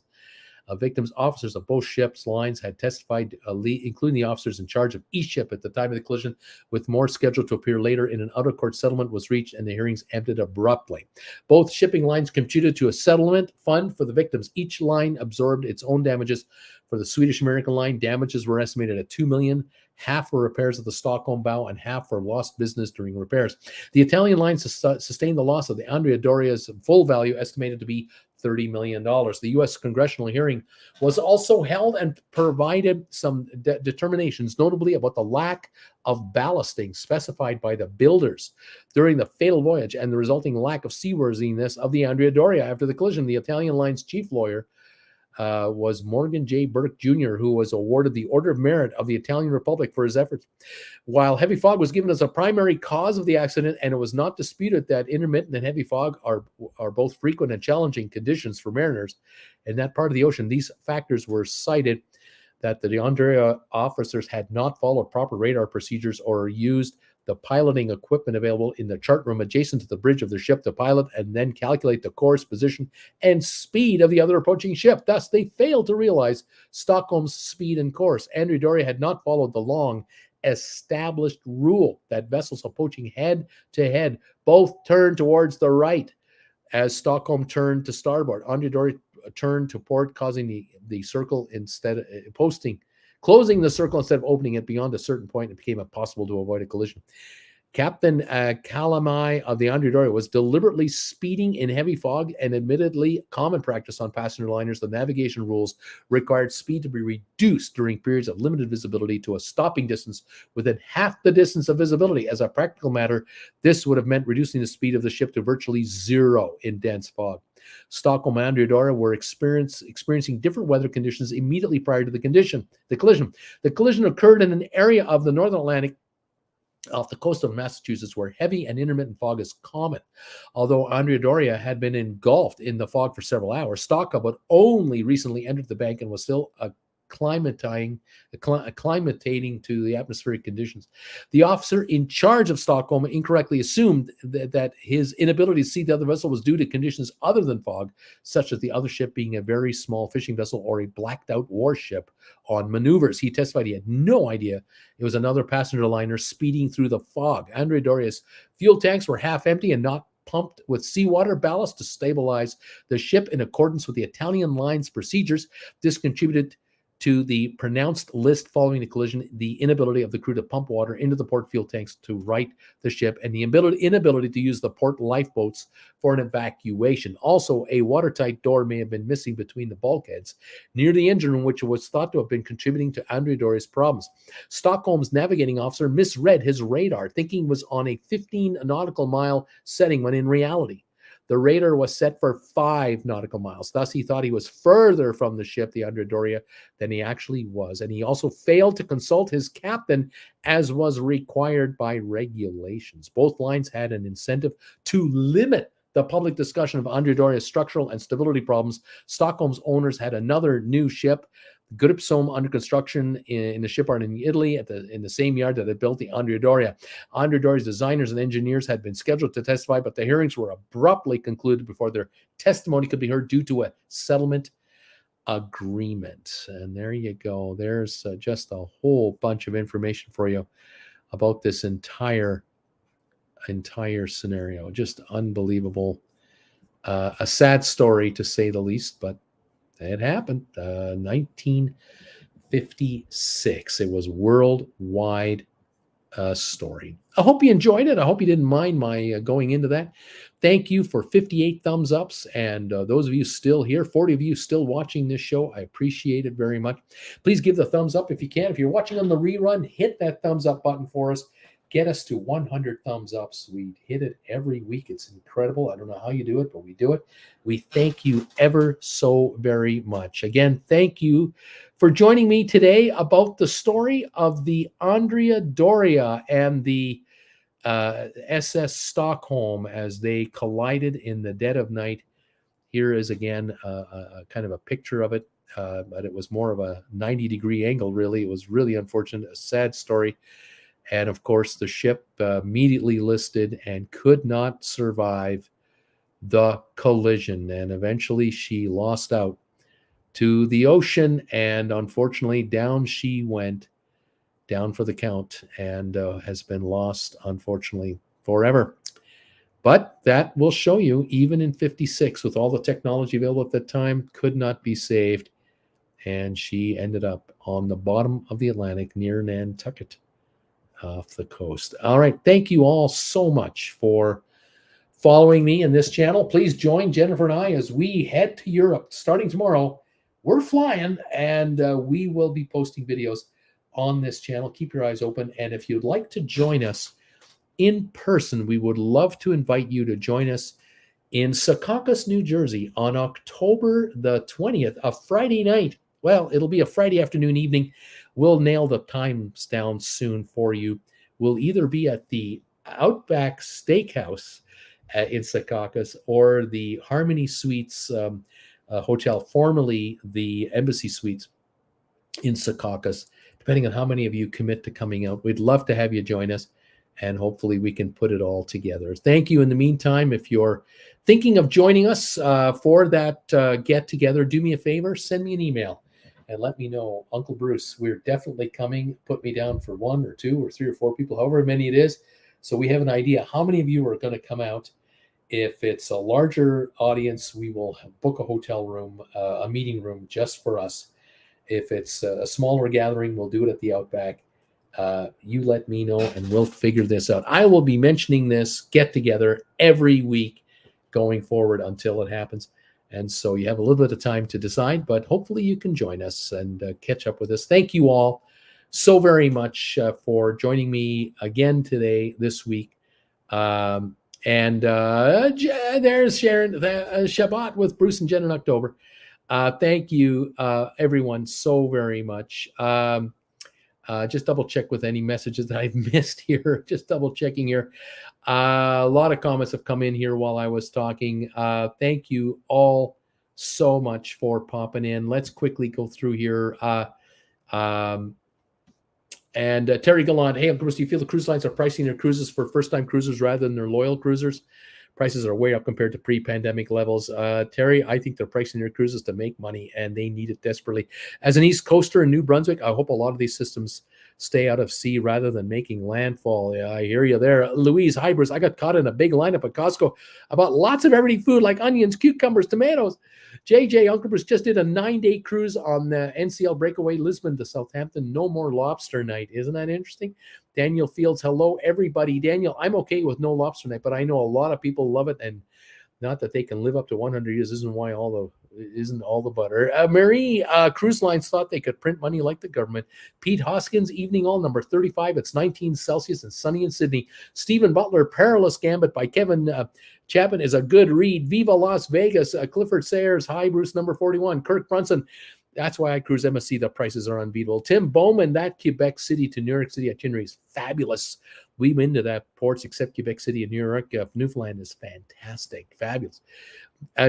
Victims, officers of both ships' lines had testified, including the officers in charge of each ship at the time of the collision, with more scheduled to appear later. In an out-of-court settlement was reached, and the hearings ended abruptly. Both shipping lines contributed to a settlement fund for the victims. Each line absorbed its own damages. For the Swedish-American line, damages were estimated at $2 million, half for repairs of the Stockholm bow and half for lost business during repairs. The Italian line sustained the loss of the Andrea Doria's full value, estimated to be $30 million. The U.S. congressional hearing was also held and provided some determinations, notably about the lack of ballasting specified by the builders during the fatal voyage and the resulting lack of seaworthiness of the Andrea Doria after the collision. The Italian line's chief lawyer was Morgan J. Burke Jr., who was awarded the Order of Merit of the Italian Republic for his efforts. While heavy fog was given as a primary cause of the accident, and it was not disputed that intermittent and heavy fog are both frequent and challenging conditions for mariners in that part of the ocean, these factors were cited that the Andrea officers had not followed proper radar procedures or used the piloting equipment available in the chart room adjacent to the bridge of their ship to pilot and then calculate the course, position, and speed of the other approaching ship. Thus, they failed to realize Stockholm's speed and course. Andrea Doria had not followed the long established rule that vessels approaching head to head both turn towards the right as Stockholm turned to starboard. Andrea Doria turned to port, causing the circle instead of closing the circle instead of opening it beyond a certain point. It became impossible to avoid a collision. Captain Calamai of the Andrea Doria was deliberately speeding in heavy fog, and admittedly common practice on passenger liners. The navigation rules required speed to be reduced during periods of limited visibility to a stopping distance within half the distance of visibility. As a practical matter, this would have meant reducing the speed of the ship to virtually zero in dense fog. Stockholm and Andrea Doria were experiencing different weather conditions immediately prior to the collision. The collision occurred in an area of the Northern Atlantic off the coast of Massachusetts, where heavy and intermittent fog is common. Although Andrea Doria had been engulfed in the fog for several hours, Stockholm had only recently entered the bank and was still acclimating to the atmospheric conditions. The officer in charge of Stockholm incorrectly assumed that his inability to see the other vessel was due to conditions other than fog, such as the other ship being a very small fishing vessel or a blacked out warship on maneuvers. He testified he had no idea it was another passenger liner speeding through the fog. Andrea Doria's fuel tanks were half empty and not pumped with seawater ballast to stabilize the ship in accordance with the Italian line's procedures. This contributed to the pronounced list following the collision, the inability of the crew to pump water into the port fuel tanks to right the ship, and the inability to use the port lifeboats for an evacuation. Also, a watertight door may have been missing between the bulkheads near the engine room, which was thought to have been contributing to Andrea Doria's problems. Stockholm's navigating officer misread his radar, thinking it was on a 15 nautical mile setting when in reality the radar was set for 5 nautical miles. Thus, he thought he was further from the ship, the Andrea Doria, than he actually was. And he also failed to consult his captain, as was required by regulations. Both lines had an incentive to limit the public discussion of Andrea Doria's structural and stability problems. Stockholm's owners had another new ship, Gudipsholm, under construction in the shipyard in Italy in the same yard that had built the Andrea Doria. Andrea Doria's designers and engineers had been scheduled to testify, but the hearings were abruptly concluded before their testimony could be heard due to a settlement agreement. And there you go. There's just a whole bunch of information for you about this entire scenario. Just unbelievable. A sad story, to say the least, but it happened. 1956. It was worldwide story. I hope you enjoyed it. I hope you didn't mind my going into that. Thank you for 58 thumbs ups. And those of you still here, 40 of you still watching this show, I appreciate it very much. Please give the thumbs up if you can. If you're watching on the rerun, hit that thumbs up button for us. Get us to 100 thumbs ups. We hit it every week. It's incredible. I don't know how you do it, but we do it. We thank you ever so very much. Again, thank you for joining me today about the story of the Andrea Doria and the SS Stockholm as they collided in the dead of night. Here is again a kind of a picture of it, but it was more of a 90-degree angle, really. It was really unfortunate, a sad story. And of course, the ship immediately listed and could not survive the collision. And eventually she lost out to the ocean. And unfortunately, down she went, down for the count, and has been lost, unfortunately, forever. But that will show you, even in 56, with all the technology available at that time, could not be saved. And she ended up on the bottom of the Atlantic near Nantucket off the coast. All right. Thank you all so much for following me in this channel. Please join Jennifer and I as we head to Europe starting tomorrow. We're flying, and we will be posting videos on this channel. Keep your eyes open. And if you'd like to join us in person, we would love to invite you to join us in Secaucus, New Jersey on October the 20th, a Friday night. Well, it'll be a Friday afternoon, evening. We'll nail the times down soon for you. We'll either be at the Outback Steakhouse in Secaucus or the Harmony Suites Hotel, formerly the Embassy Suites in Secaucus, depending on how many of you commit to coming out. We'd love to have you join us, and hopefully we can put it all together. Thank you. In the meantime, if you're thinking of joining us for that get-together, do me a favor, send me an email and let me know, Uncle Bruce, we're definitely coming. Put me down for 1 or 2 or 3 or 4 people, however many it is, so we have an idea how many of you are going to come out. If it's a larger audience, we will book a hotel room, a meeting room just for us. If it's a smaller gathering, we'll do it at the Outback. You let me know, and we'll figure this out. I will be mentioning this get-together every week going forward until it happens. And so you have a little bit of time to decide, but hopefully you can join us and catch up with us. Thank you all so very much for joining me again today, this week. And there's Sharon, Shabbat with Bruce and Jen in October. Thank you, everyone, so very much. Just double check with any messages that I've missed here. Just double checking here. A lot of comments have come in here while I was talking. Thank you all so much for popping in. Let's quickly go through here. And Terry Gallant, hey, of course, do you feel the cruise lines are pricing their cruises for first-time cruisers rather than their loyal cruisers? Prices are way up compared to pre-pandemic levels. Terry, I think they're pricing their cruises to make money, and they need it desperately. As an East Coaster in New Brunswick, I hope a lot of these systems stay out of sea rather than making landfall. Yeah, I hear you there. Louise Hybris, I got caught in a big lineup at Costco about lots of everyday food like onions, cucumbers, tomatoes. JJ, Uncle Bruce just did a 9-day cruise on the NCL Breakaway Lisbon to Southampton. No more lobster night. Isn't that interesting? Daniel Fields, hello, everybody. Daniel, I'm okay with no lobster night, but I know a lot of people love it, and not that they can live up to 100 years isn't all the butter. Marie, cruise lines thought they could print money like the government. Pete Hoskins, evening all, number 35. It's 19 Celsius and sunny in Sydney. Stephen Butler, Perilous Gambit by Kevin Chapman is a good read. Viva Las Vegas. Clifford Sayers, hi, Bruce, number 41. Kirk Brunson, that's why I cruise MSC. The prices are unbeatable. Tim Bowman, that Quebec City to New York City itinerary is fabulous. We've been to that ports except Quebec City and New York. Newfoundland is fantastic. Fabulous.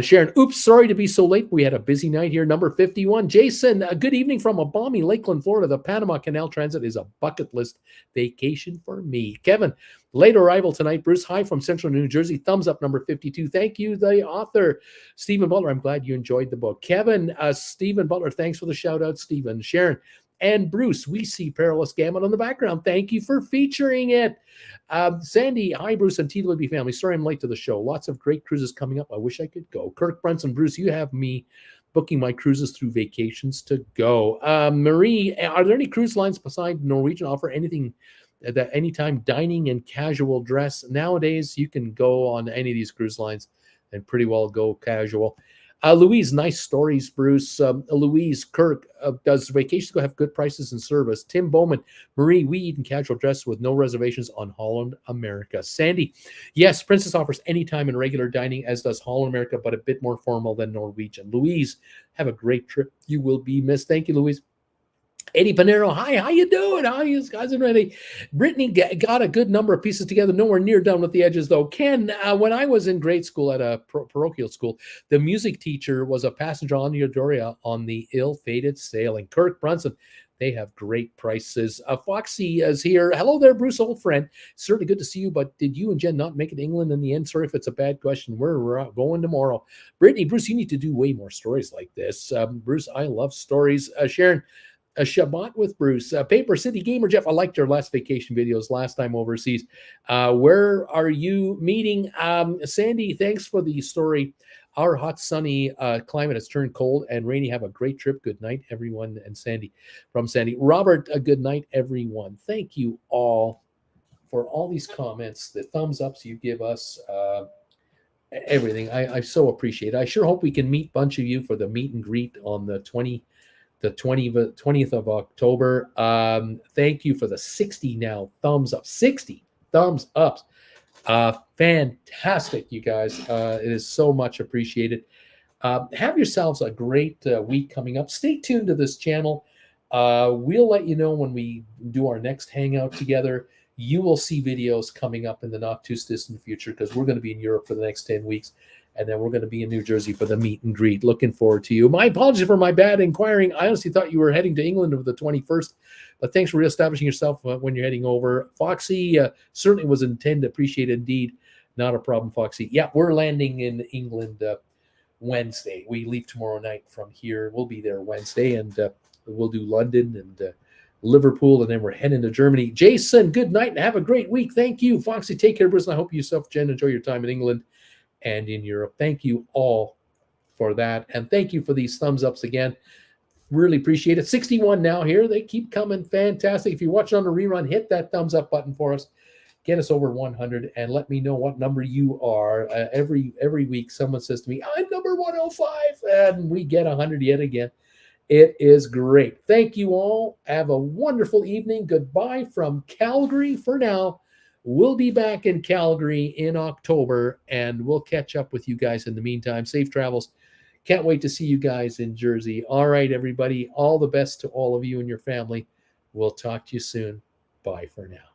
Sharon, oops, sorry to be so late. We had a busy night here. Number 51. Jason, a good evening from a balmy Lakeland, Florida. The Panama Canal Transit is a bucket list vacation for me. Kevin, late arrival tonight. Bruce, hi from Central New Jersey. Thumbs up, number 52. Thank you, the author. Stephen Butler, I'm glad you enjoyed the book. Kevin, Stephen Butler, thanks for the shout out, Stephen. Sharon, and Bruce, we see Perilous Gambit on the background. Thank you for featuring it. Sandy, hi, Bruce and TWB family. Sorry I'm late to the show. Lots of great cruises coming up. I wish I could go. Kirk Brunson, Bruce, you have me booking my cruises through Vacations to Go. Marie, are there any cruise lines besides Norwegian offer anything that anytime dining and casual dress. Nowadays, you can go on any of these cruise lines and pretty well go casual. Louise, nice stories, Bruce. Louise Kirk, does vacations go have good prices and service? Tim Bowman, Marie, we eat in casual dress with no reservations on Holland America. Sandy, yes, Princess offers anytime in regular dining, as does Holland America, but a bit more formal than Norwegian. Louise, have a great trip. You will be missed. Thank you, Louise. Eddie Panero, hi, how you doing? How you guys are ready? Brittany got a good number of pieces together, nowhere near done with the edges, though. Ken, when I was in grade school at a parochial school, the music teacher was a passenger on Eudora on the ill-fated sailing. Kirk Brunson, they have great prices. Foxy is here. Hello there, Bruce, old friend. Certainly good to see you, but did you and Jen not make it to England in the end? Sorry if it's a bad question. We're going tomorrow. Brittany, Bruce, you need to do way more stories like this. Bruce, I love stories. Sharon, a Shabbat with Bruce. Paper City Gamer Jeff, I liked your last vacation videos last time overseas. Where are you meeting? Sandy, thanks for the story. Our hot, sunny climate has turned cold and rainy. Have a great trip. Good night, everyone. And Sandy, from Sandy. Robert, a good night, everyone. Thank you all for all these comments, the thumbs ups you give us, everything. I so appreciate it. I sure hope we can meet a bunch of you for the meet and greet on the 20th of October. Thank you for the 60 now thumbs up. 60 thumbs ups. Fantastic, you guys. It is so much appreciated. Have yourselves a great week coming up. Stay tuned to this channel. We'll let you know when we do our next hangout together. You will see videos coming up in the not too distant future, because we're going to be in Europe for the next 10 weeks. And then we're going to be in New Jersey for the meet and greet. Looking forward to you. My apologies for my bad inquiring. I honestly thought you were heading to England over the 21st, but thanks for reestablishing yourself when you're heading over. Foxy, certainly was intended, appreciated indeed. Not a problem, Foxy. Yeah, we're landing in England Wednesday. We leave tomorrow night from here. We'll be there Wednesday, and we'll do London and Liverpool, and then we're heading to Germany. Jason, good night and have a great week. Thank you, Foxy. Take care, Bruce. I hope yourself, Jen, enjoy your time in England and in Europe. Thank you all for that. And thank you for these thumbs ups again. Really appreciate it. 61 now here. They keep coming. Fantastic. If you're watching on the rerun, hit that thumbs up button for us. Get us over 100 and let me know what number you are. Every week someone says to me, I'm number 105, and we get 100 yet again. It is great. Thank you all. Have a wonderful evening. Goodbye from Calgary for now. We'll be back in Calgary in October, and we'll catch up with you guys in the meantime. Safe travels. Can't wait to see you guys in Jersey. All right, everybody. All the best to all of you and your family. We'll talk to you soon. Bye for now.